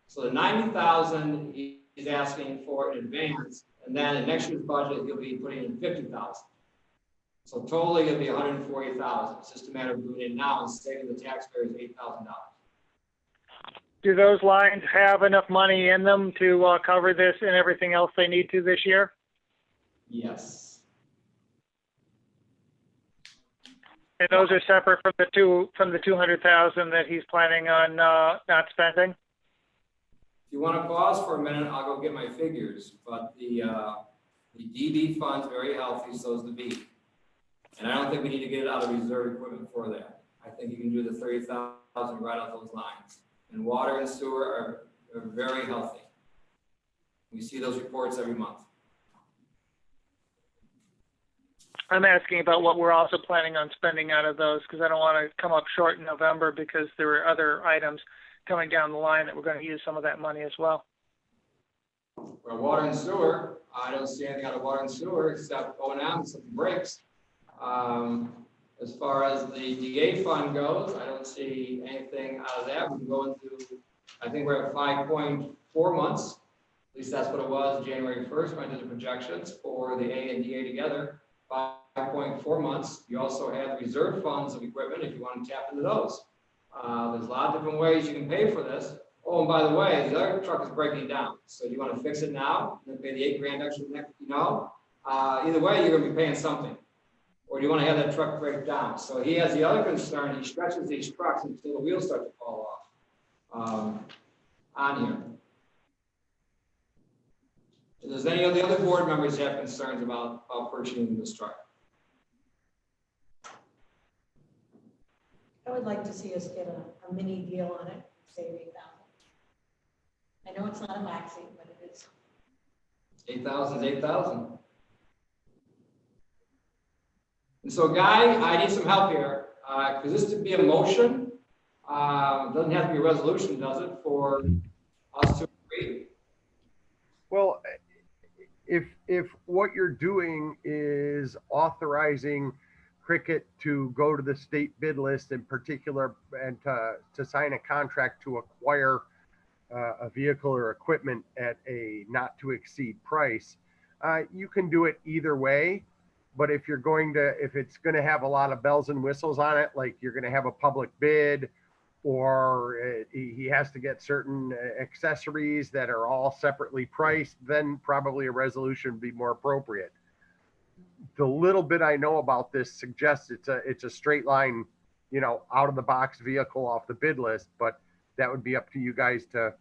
So the 90,000 he's asking for in advance, and then in next year's budget he'll be putting in 50,000. So totally it'll be 140,000. It's just a matter of doing it now and saving the taxpayers $8,000. Do those lines have enough money in them to cover this and everything else they need to this year? Yes. And those are separate from the 200,000 that he's planning on not spending? If you want to pause for a minute, I'll go get my figures. But the DB fund's very healthy, so is the B. And I don't think we need to get it out of reserve equipment for that. I think you can do the 30,000 right off those lines. And water and sewer are very healthy. We see those reports every month. I'm asking about what we're also planning on spending out of those because I don't want to come up short in November because there are other items coming down the line that we're going to use some of that money as well. Well, water and sewer, I don't see anything out of water and sewer except O&M and something breaks. As far as the DA fund goes, I don't see anything out of that. We can go into, I think we're at 5.4 months. At least that's what it was January 1st when I did the projections for the A and DA together. 5.4 months. You also have reserve funds of equipment if you want to tap into those. There's a lot of different ways you can pay for this. Oh, and by the way, the other truck is breaking down. So you want to fix it now and then pay the $8,000 extra next, either way, you're going to be paying something. Or do you want to have that truck break down? So he has the other concern. He stretches these trucks until the wheels start to fall off on here. If there's any of the other board members that have concerns about purchasing this truck? I would like to see us get a mini deal on it, save 8,000. I know it's not a maxi, but it is. 8,000 is 8,000. And so, Guy, I need some help here because this to be a motion doesn't have to be a resolution, does it, for us to agree? Well, if what you're doing is authorizing Cricket to go to the state bid list in particular and to sign a contract to acquire a vehicle or equipment at a not to exceed price, you can do it either way. But if it's going to have a lot of bells and whistles on it, like you're going to have a public bid, or he has to get certain accessories that are all separately priced, then probably a resolution would be more appropriate. The little bit I know about this suggests it's a straight line, out of the box vehicle off the bid list, but that would be up to you guys to,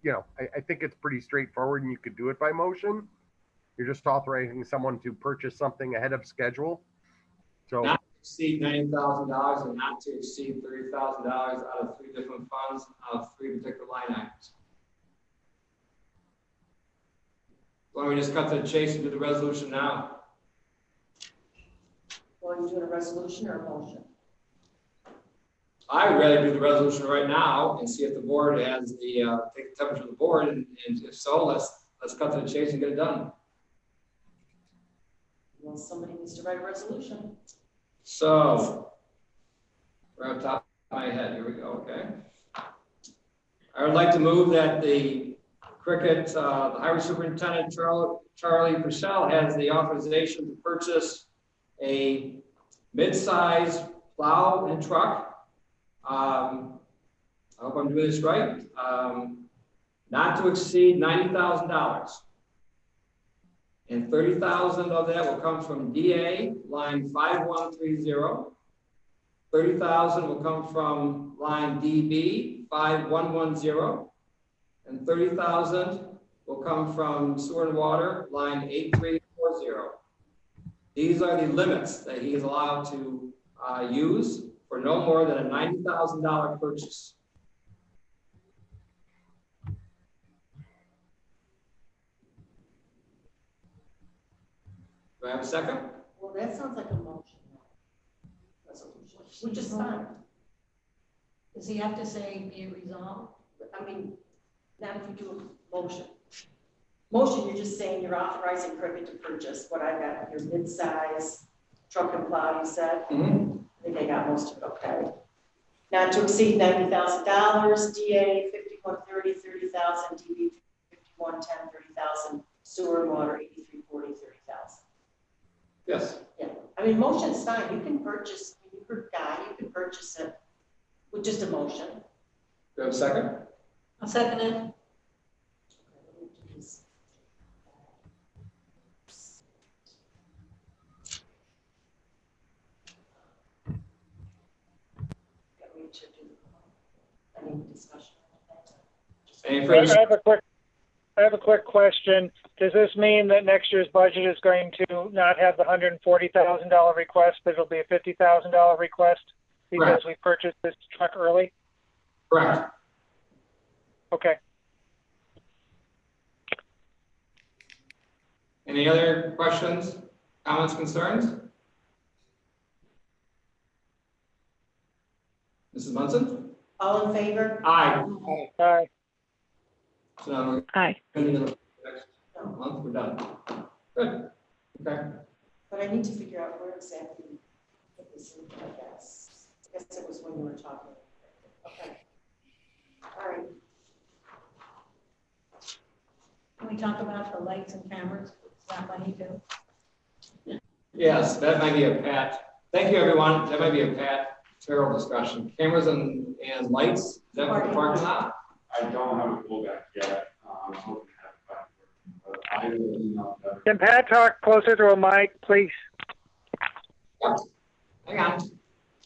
I think it's pretty straightforward and you could do it by motion. You're just authorizing someone to purchase something ahead of schedule. So not to exceed $90,000 and not to exceed $30,000 out of 3 different funds of 3 particular line items. Why don't we just cut to the chase and do the resolution now? Or are you doing a resolution or a motion? I would rather do the resolution right now and see if the board has the take the temperature of the board, and if so, let's cut to the chase and get it done. Well, somebody needs to write a resolution. So, right on top of my head, here we go, okay. I would like to move that the Cricket, the Highway Superintendent, Charlie Purcell, has the authorization to purchase a mid-size plow and truck. I hope I'm doing this right. Not to exceed $90,000. And 30,000 of that will come from DA, line 5130. 30,000 will come from line DB, 5110. And 30,000 will come from sewer and water, line 8340. These are the limits that he is allowed to use for no more than a $90,000 purchase. Do I have a second? Well, that sounds like a motion. Resolution. We just signed. Does he have to say be it resolved? I mean, not if you do a motion. Motion, you're just saying you're authorizing Cricket to purchase what I got, your mid-size truck and plow, you said? Mm-hmm. I think I got most of it, okay. Not to exceed $90,000, DA 5130, 30,000, DB 5110, 30,000, sewer and water 8340, 30,000. Yes. Yeah, I mean, motion's fine, you can purchase, you can purchase it with just a motion. Do I have a second? I'll second it. Any discussion? Any I further? have a quick question. Does this mean that next year's budget is going to not have the $140,000 request, but it'll be a $50,000 request because Correct. we purchased this truck early? Correct. Okay. Any other questions, comments, concerns? Mrs. Munson? All in favor? Aye. Aye. So now we're Aye. going to the next month, we're done. Good. Okay. But I need to figure out where exactly you put this in, I guess. I guess it was when you were talking. Okay. All right. Can we talk about the lights and cameras? Is that money too? Yes, that might be a Pat. Thank you, everyone. That might be a Pat Terrell discussion. Cameras and lights, is that what the parking lot? I don't have a pull back yet. I'm hoping to have it back, but I will email that. Can Pat talk closer to a mic, please? Yep. Hang on.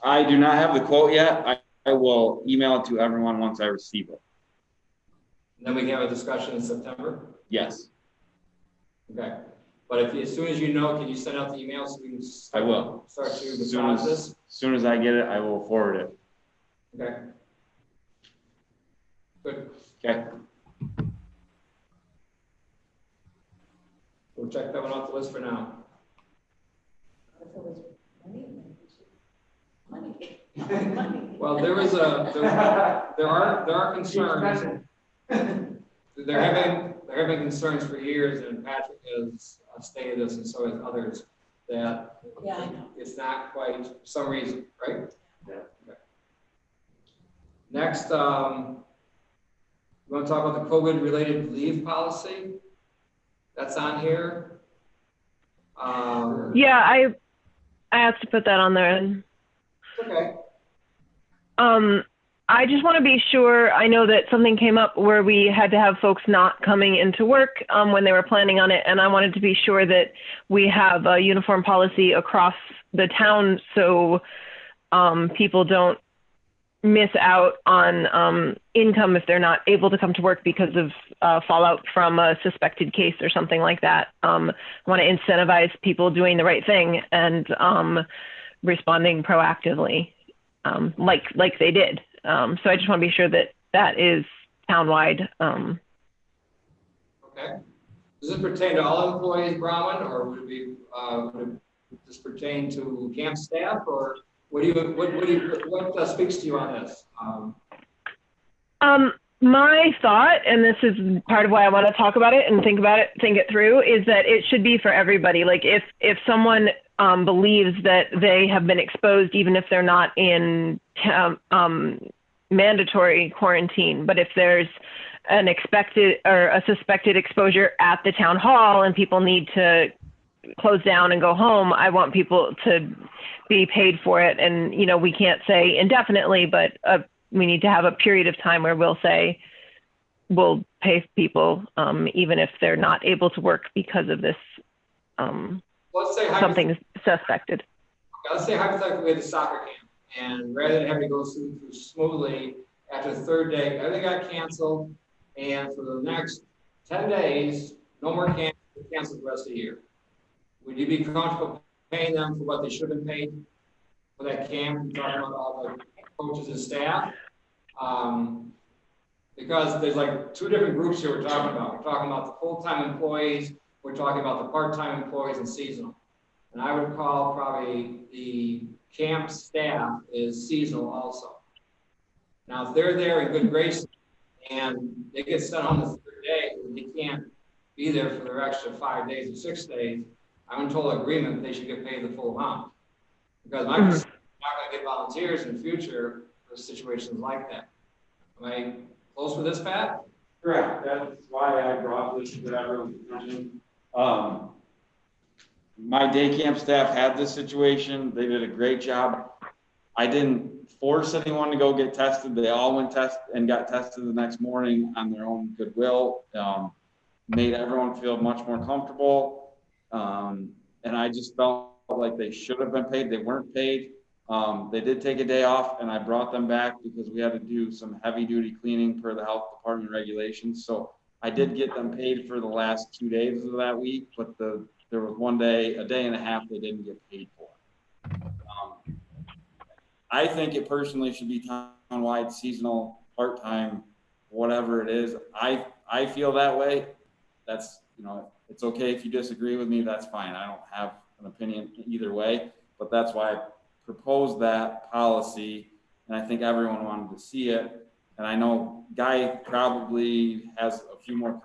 I do not have the quote yet. I will email it to everyone once I receive it. And then we can have a discussion in September. Yes, Okay. But if you, as soon as you know, can you send out the email so we can I will. start to As soon massage this? as soon as I get it, I will forward it. Okay. Good. Okay. We'll check that one off the list for now. If it was money, then we should- money. Well, there are concerns. They're having concerns for years, and Patrick has stated this, and so has others, that Yeah, I know. it's not quite for some reason, right? Yeah. Okay. Next, we want to talk about the COVID-related leave policy. That's on here. Yeah, I asked to put that on there. Okay. I just want to be sure. I know that something came up where we had to have folks not coming into work when they were planning on it, and I wanted to be sure that we have a uniform policy across the town so people don't miss out on income if they're not able to come to work because of fallout from a suspected case or something like that. I want to incentivize people doing the right thing and responding proactively, like they did. So I just want to be sure that that is townwide. Okay. Does this pertain to all employees, Brahman, or would it be would this pertain to camp staff, or what speaks to you on this? My thought, and this is part of why I want to talk about it and think it through, is that it should be for everybody. Like if someone believes that they have been exposed, even if they're not in mandatory quarantine, but if there's an expected or a suspected exposure at the town hall and people need to close down and go home, I want people to be paid for it. And, you know, we can't say indefinitely, but we need to have a period of time where we'll say we'll pay people even if they're not able to work because of this Let's say something suspected. Let's say hypothetically we had the soccer camp, and rather than having to go through smoothly, after the third day, everything got canceled, and for the next 10 days, no more camps, canceled the rest of the year. Would you be comfortable paying them for what they should have paid for that camp. We're talking about all the coaches and staff. Because there's like two different groups here we're talking about. We're talking about the full-time employees, we're talking about the part-time employees and seasonal. And I would call probably the camp staff is seasonal also. Now, if they're there in good grace and they get sent home the third day, and they can't be there for their extra 5 days or 6 days, I'm in total agreement that they should get paid the full amount. Because I'm not gonna get volunteers in the future for situations like that. Am I close with this, Pat? Correct, that's why I brought this to everyone's attention. My day camp staff had this situation, they did a great job. I didn't force anyone to go get tested, they all went and got tested the next morning on their own goodwill. Made everyone feel much more comfortable. And I just felt like they should have been paid, they weren't paid. They did take a day off and I brought them back because we had to do some heavy duty cleaning per the health department regulations. So I did get them paid for the last 2 days of that week, but there was one day, a day and a half they didn't get paid for. I think it personally should be town-wide, seasonal, part-time, whatever it is. I feel that way. That's, you know, it's okay if you disagree with me, that's fine. I don't have an opinion either way, but that's why I proposed that policy, and I think everyone wanted to see it. And I know Guy probably has a few more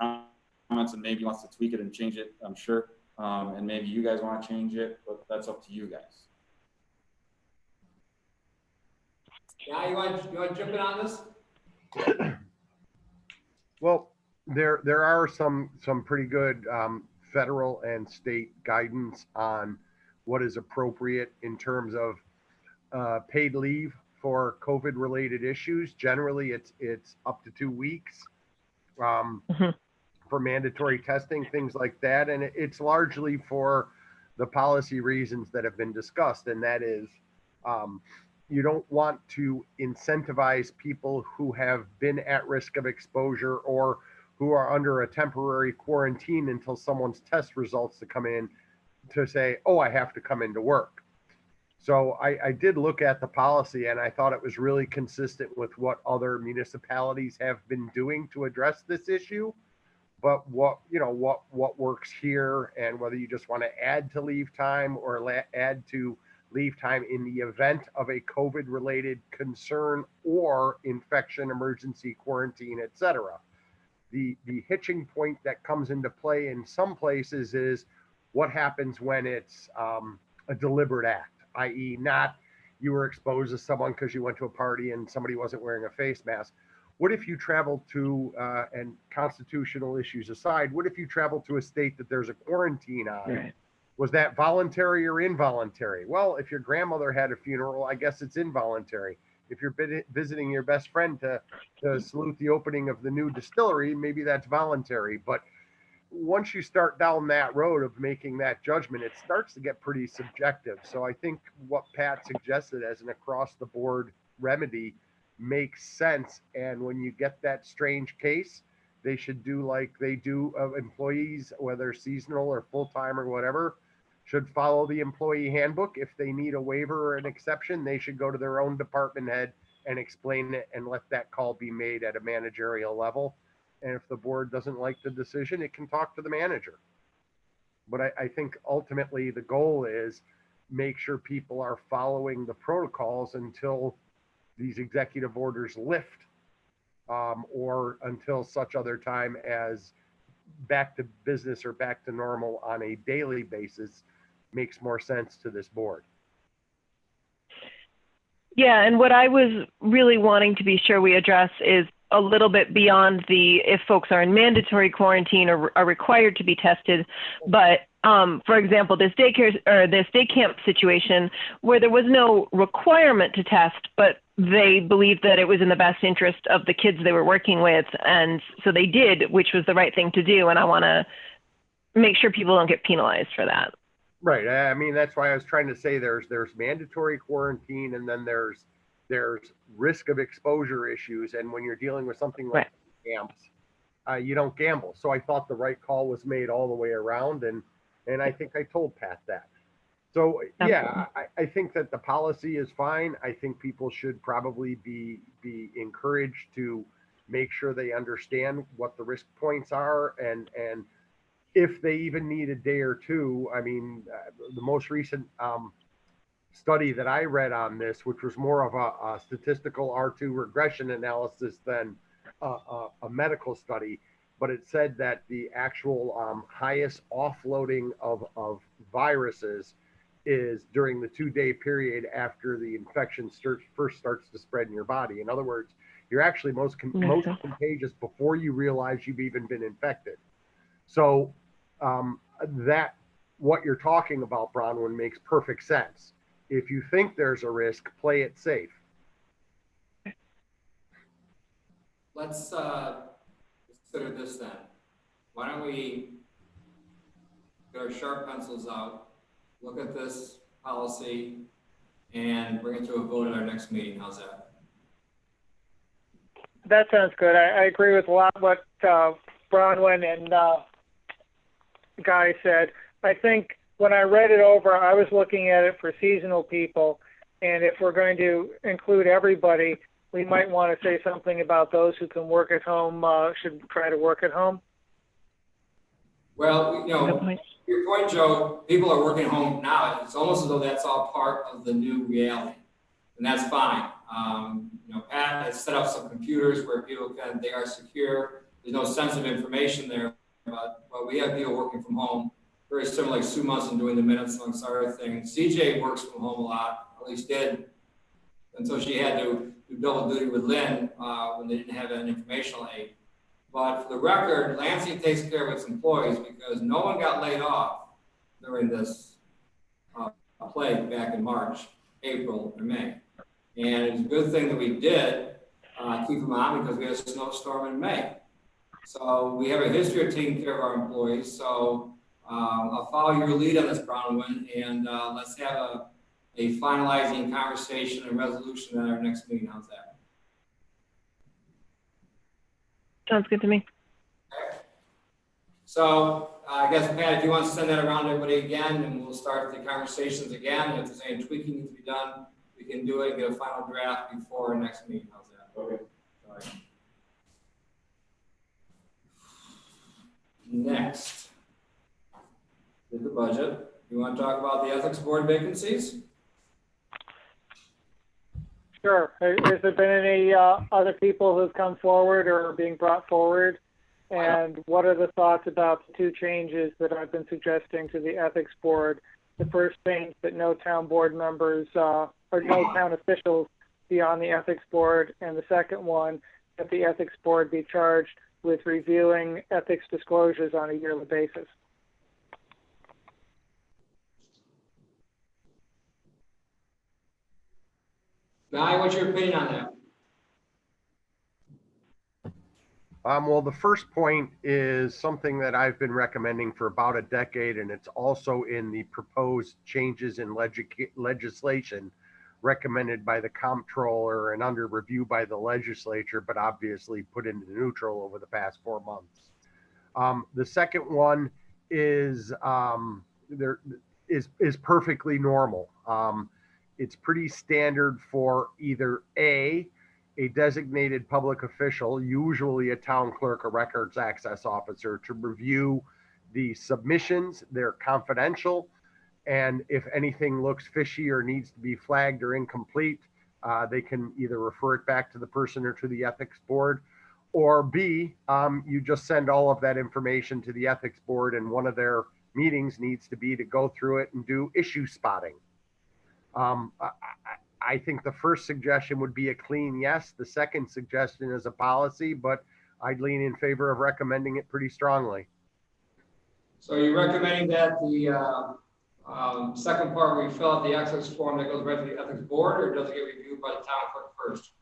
comments and maybe wants to tweak it and change it, I'm sure. And maybe you guys want to change it, but that's up to you guys. Yeah, you want to jump in on this? Well, there are some pretty good federal and state guidance on what is appropriate in terms of paid leave for COVID-related issues. Generally, it's up to 2 weeks for mandatory testing, things like that, and it's largely for the policy reasons that have been discussed, and that is you don't want to incentivize people who have been at risk of exposure or who are under a temporary quarantine until someone's test results to come in to say, oh, I have to come into work. So I did look at the policy and I thought it was really consistent with what other municipalities have been doing to address this issue. But what works here, and whether you just want to add to leave time or add to leave time in the event of a COVID-related concern or infection, emergency, quarantine, etc. The hitching point that comes into play in some places is what happens when it's a deliberate act, i.e. not you were exposed to someone because you went to a party and somebody wasn't wearing a face mask. What if you travel to, and constitutional issues aside, what if you travel to a state that there's a quarantine on? Right. Was that voluntary or involuntary? Well, if your grandmother had a funeral, I guess it's involuntary. If you're visiting your best friend to salute the opening of the new distillery, maybe that's voluntary. But once you start down that road of making that judgment, it starts to get pretty subjective. So I think what Pat suggested as an across-the-board remedy makes sense. And when you get that strange case, they should do like they do of employees, whether seasonal or full-time or whatever, should follow the employee handbook. If they need a waiver or an exception, they should go to their own department head and explain it and let that call be made at a managerial level. And if the board doesn't like the decision, it can talk to the manager. But I think ultimately the goal is make sure people are following the protocols until these executive orders lift, or until such other time as back to business or back to normal on a daily basis makes more sense to this board. Yeah, and what I was really wanting to be sure we address is a little bit beyond the if folks are in mandatory quarantine or are required to be tested. But for example, this daycare or this day camp situation where there was no requirement to test, but they believed that it was in the best interest of the kids they were working with, and so they did, which was the right thing to do. And I want to make sure people don't get penalized for that. Right. I mean, that's why I was trying to say there's mandatory quarantine, and then there's risk of exposure issues. And when you're dealing with something like camps, you don't gamble. So I thought the right call was made all the way around, and I think I told Pat that. So, yeah, Absolutely. I think that the policy is fine. I think people should probably be encouraged to make sure they understand what the risk points are, and if they even need a day or two. I mean, the most recent study that I read on this, which was more of a statistical R2 regression analysis than a medical study, but it said that the actual highest offloading of viruses is during the 2-day period after the infection first starts to spread in your body. In other words, you're actually most contagious before you realize you've even been infected. So that what you're talking about, Bronwyn, makes perfect sense. If you think there's a risk, play it safe. Let's consider this then. Why don't we get our sharp pencils out, look at this policy, and bring it to a vote at our next meeting. How's that? That sounds good. I agree with a lot what Bronwyn and Guy said. I think when I read it over, I was looking at it for seasonal people, and if we're going to include everybody, we might want to say something about those who can work at home should try to work at home. Well, your point, Joe, people are working home now. It's almost as though that's all part of the new reality, and that's fine. Pat has set up some computers where people they are secure. There's no sensitive information there, but we have people working from home. Very similar, like Sue Munson doing the minutes amongst other things. CJ works from home a lot, at least did, until she had to do double duty with Lynn when they didn't have an informational aid. But for the record, Lansing takes care of its employees because no one got laid off during this plague back in March, April, or May. And it's a good thing that we did keep them on because we had a snowstorm in May. So we have a history of taking care of our employees. So I'll follow your lead on this, Bronwyn, and let's have a finalizing conversation and resolution at our next meeting. How's that? Sounds good to me. Okay. So I guess, Pat, if you want to send that around to everybody again, and we'll start the conversations again. And if there's any tweaking needs to be done, we can do it and get a final draft before our next meeting. How's that? Okay. All right. Next is the budget. You want to talk about the ethics board vacancies? Sure. Has there been any other people who've come forward or are being brought forward? And what are the thoughts about the two changes that I've been suggesting to the ethics board? The first thing that no town board members or no town officials be on the ethics board, and the second one that the ethics board be charged with reviewing ethics disclosures on a yearly basis. Guy, what's your opinion on that? Well, the first point is something that I've been recommending for about a decade, and it's also in the proposed changes in legislation recommended by the comptroller and under review by the legislature, but obviously put into neutral over the past 4 months. The second one is is perfectly normal. It's pretty standard for either a designated public official, usually a town clerk, a records access officer, to review the submissions. They're confidential, and if anything looks fishy or needs to be flagged or incomplete, they can either refer it back to the person or to the ethics board, or B, you just send all of that information to the ethics board, and one of their meetings needs to be to go through it and do issue spotting. I think the first suggestion would be a clean yes. The second suggestion is a policy, but I'd lean in favor of recommending it pretty strongly. So you're recommending that the second part where we fill out the ethics form that goes right to the ethics board, or does it get reviewed by the town clerk first?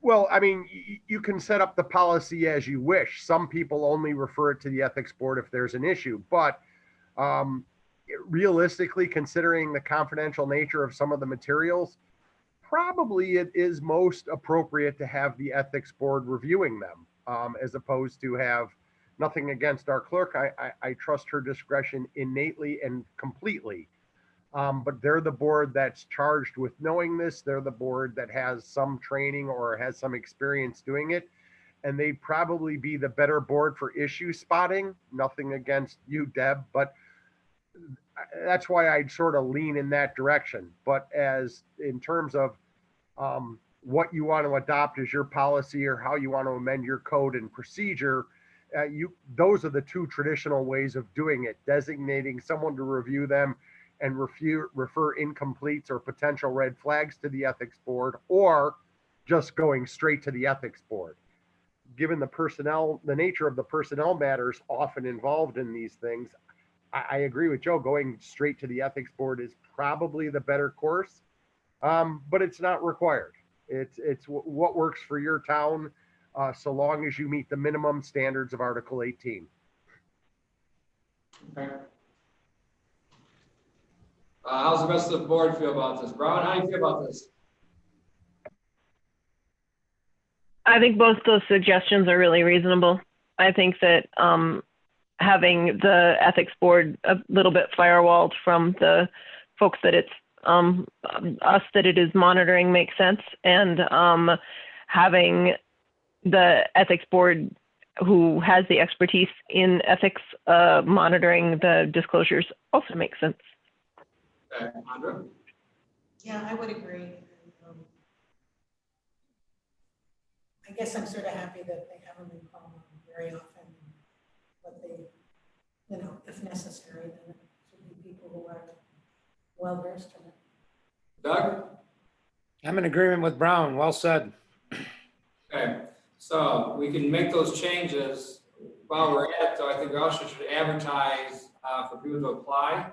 Well, I mean, you can set up the policy as you wish. Some people only refer it to the ethics board if there's an issue, but realistically, considering the confidential nature of some of the materials, probably it is most appropriate to have the ethics board reviewing them, as opposed to have nothing against our clerk. I trust her discretion innately and completely. But they're the board that's charged with knowing this. They're the board that has some training or has some experience doing it. And they'd probably be the better board for issue spotting. Nothing against you, Deb, but that's why I'd sort of lean in that direction. But as in terms of what you want to adopt as your policy or how you want to amend your code and procedure, those are the two traditional ways of doing it: designating someone to review them and refer incompletes or potential red flags to the ethics board, or just going straight to the ethics board. Given the nature of the personnel matters often involved in these things, I agree with Joe. Going straight to the ethics board is probably the better course, but it's not required. It's what works for your town, so long as you meet the minimum standards of Article 18. Okay. How's the rest of the board feel about this? Brown, how do you feel about this? I think both those suggestions are really reasonable. I think that having the ethics board a little bit firewalled from the folks that it's us that it is monitoring makes sense, and having the ethics board who has the expertise in ethics monitoring the disclosures also makes sense. Okay, Andra? Yeah, I would agree. I guess I'm sort of happy that they haven't been called on very often, but they, if necessary, then it should be people who are well versed in it. Doug? I'm in agreement with Brown. Well said. Okay, so we can make those changes while we're at it, though. I think we also should advertise for people to apply.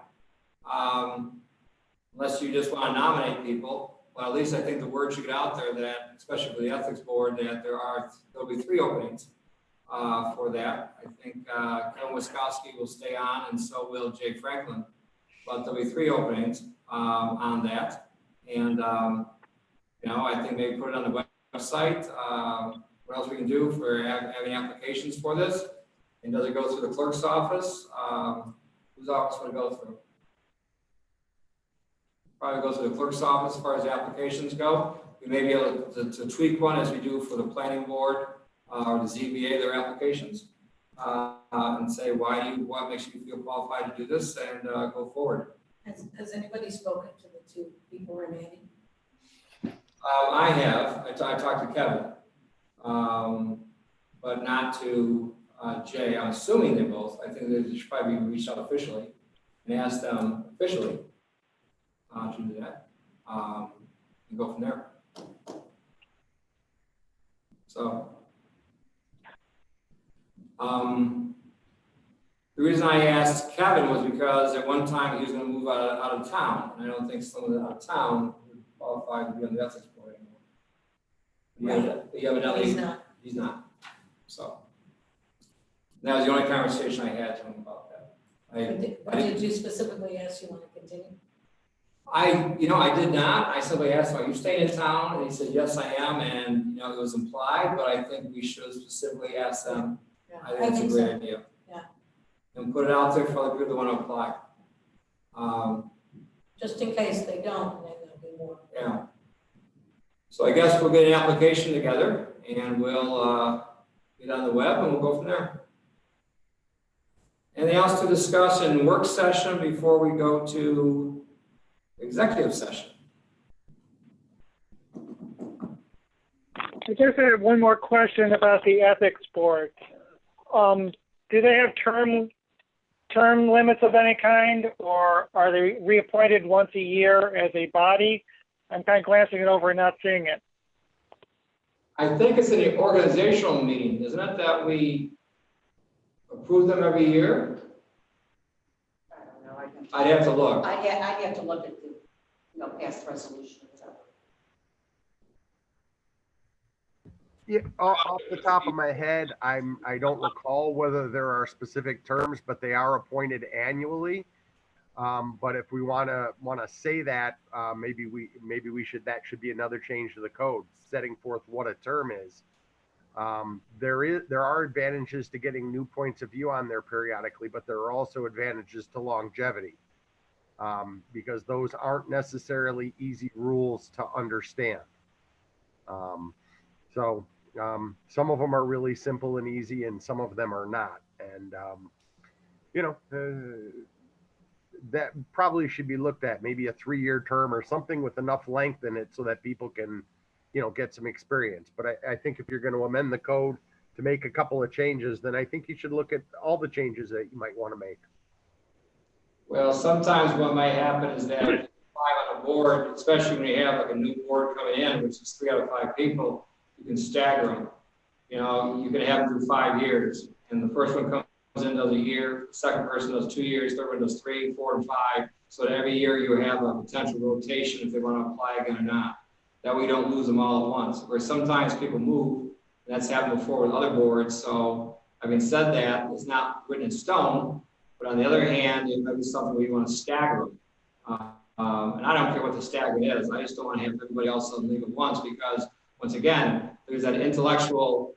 Unless you just want to nominate people. Well, at least I think the word should get out there that, especially for the ethics board, that there'll be 3 openings for that. I think Kevin Wiskowski will stay on, and so will Jake Franklin. But there'll be 3 openings on that. And, I think maybe put it on the website. What else we can do for having applications for this? And does it go through the clerk's office? Whose office would it go through? Probably goes to the clerk's office as far as the applications go. We may be able to tweak one as we do for the planning board or the ZBA, their applications, and say what makes you feel qualified to do this, and go forward. Has anybody spoken to the 2 people remaining? I have. I talked to Kevin, but not to Jay. I'm assuming they both. I think they should probably be reached out officially and ask them officially to do that, and go from there. So, the reason I asked Kevin was because at one time he was going to move out of town, and I don't think someone out of town would qualify to be on the ethics board anymore. Right. He's not. So that was the only conversation I had to him about that. Did you specifically ask you want to continue? I did not. I simply asked him, "Are you staying in town?" And he said, "Yes, I am." And, it was implied, but I think we should specifically ask them. Yeah, I think it's a great idea. Yeah. And put it out there for other people that want to apply. Just in case they don't, then there'll be more. Yeah. So I guess we'll get an application together and we'll get on the web and we'll go from there. Anything else to discuss in work session before we go to executive session? I just had one more question about the ethics board. Do they have term limits of any kind, or are they reappointed once a year as a body? I'm kind of glancing it over and not seeing it. I think it's in the organizational meeting, isn't it, that we approve them every year? I don't know. I'd have to look. I'd have to look at the, past resolution and stuff. Yeah, off the top of my head, I don't recall whether there are specific terms, but they are appointed annually. But if we want to say that, maybe that should be another change to the code, setting forth what a term is. There are advantages to getting new points of view on there periodically, but there are also advantages to longevity. because those aren't necessarily easy rules to understand. Some of them are really simple and easy, and some of them are not. And, that probably should be looked at, maybe a 3-year term or something with enough length in it so that people can, get some experience. But I think if you're going to amend the code to make a couple of changes, then I think you should look at all the changes that you might want to make. Well, sometimes what might happen is that if you have 5 on a board, especially when you have like a new board coming in, which is 3 out of 5 people, you can stagger them. You can have them do 5 years, and the first one comes in does a year, the second person does 2 years, third one does 3, 4, and 5. So that every year you have a potential rotation if they want to apply again or not. That way you don't lose them all at once. Where sometimes people move, and that's happened before with other boards. So having said that, it's not written in stone. But on the other hand, it might be something where you want to stagger them. And I don't care what the stagger is. I just don't want to have everybody else leave at once because, once again, there's that intellectual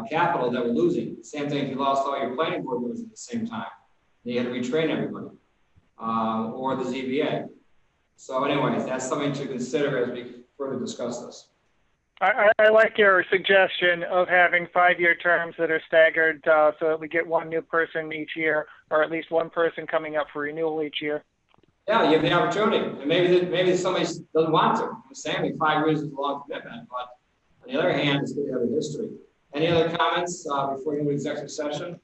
capital that we're losing. Same thing if you lost all your planning board members at the same time. And you had to retrain everybody, or the ZBA. So anyways, that's something to consider as we further discuss this. I like your suggestion of having 5-year terms that are staggered so that we get one new person each year, or at least one person coming up for renewal each year. Yeah, you have the opportunity. And maybe somebody doesn't want to. I'm saying 5 years is a long commitment, but on the other hand, it's good to have a history. Any other comments before you move to executive session?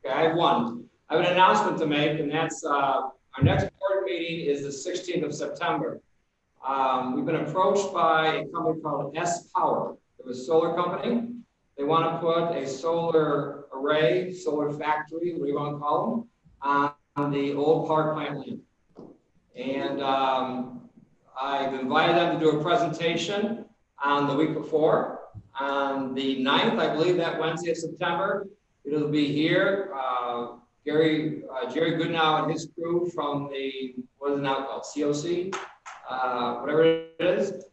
Okay, I have one. I have an announcement to make, and that's our next board meeting is the 16th of September. We've been approached by a company called S Power. They're a solar company. They want to put a solar array, solar factory, what do you want to call them, on the old power plant land. And I've invited them to do a presentation on the week before. On the 9th, I believe that Wednesday of September, it'll be here. Jerry Goodnow and his crew from the, what is it now called, COC? Whatever it is.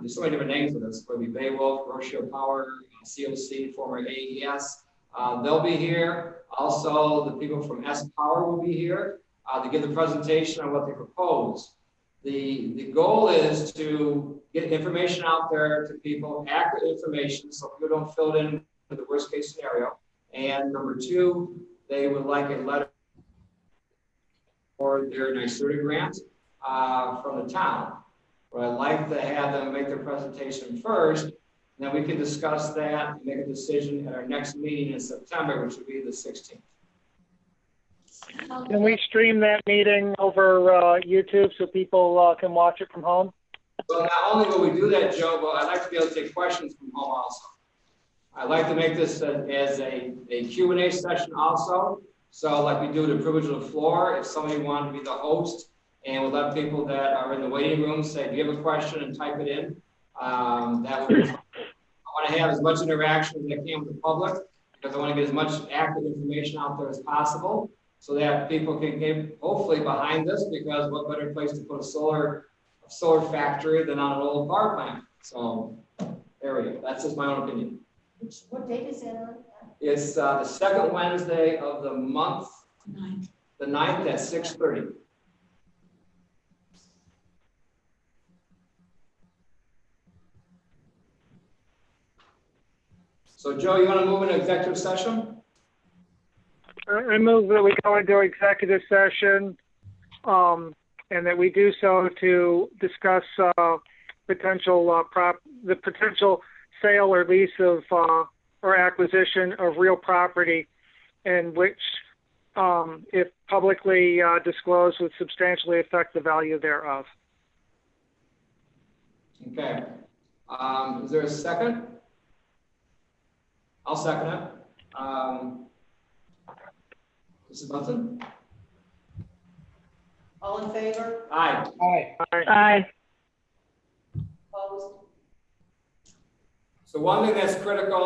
There's so many different names for this. It'll be Baywolf, Rocio Power, COC, former AES. They'll be here. Also, the people from S Power will be here to give the presentation on what they propose. The goal is to get information out there to people, accurate information, so people don't fill it in for the worst case scenario. And number 2, they would like a letter for their NYSERDA grant from the town. But I'd like to have them make their presentation first, and then we can discuss that and make a decision at our next meeting in September, which will be the 16th. Can we stream that meeting over YouTube so people can watch it from home? Well, not only will we do that, Joe, but I'd like to be able to take questions from home also. I'd like to make this as a Q&A session also. So like we do the privilege of the floor, if somebody wanted to be the host, and we'll let people that are in the waiting room say, do you have a question, and type it in. That would, I want to have as much interaction as I can with the public because I want to get as much accurate information out there as possible so that people can get hopefully behind this, because what better place to put a solar factory than on an old power plant. So there we go. That's just my own opinion. What date is it on? It's the second Wednesday of the month, the 9th at 6:30. So Joe, you want to move into executive session? I move that we go into executive session and that we do so to discuss the potential sale or lease of or acquisition of real property, in which, if publicly disclosed, would substantially affect the value thereof. Okay. Is there a second? I'll second it. Mrs. Bunsen? All in favor? Aye. Aye. Aye. Opposed? So one thing that's critical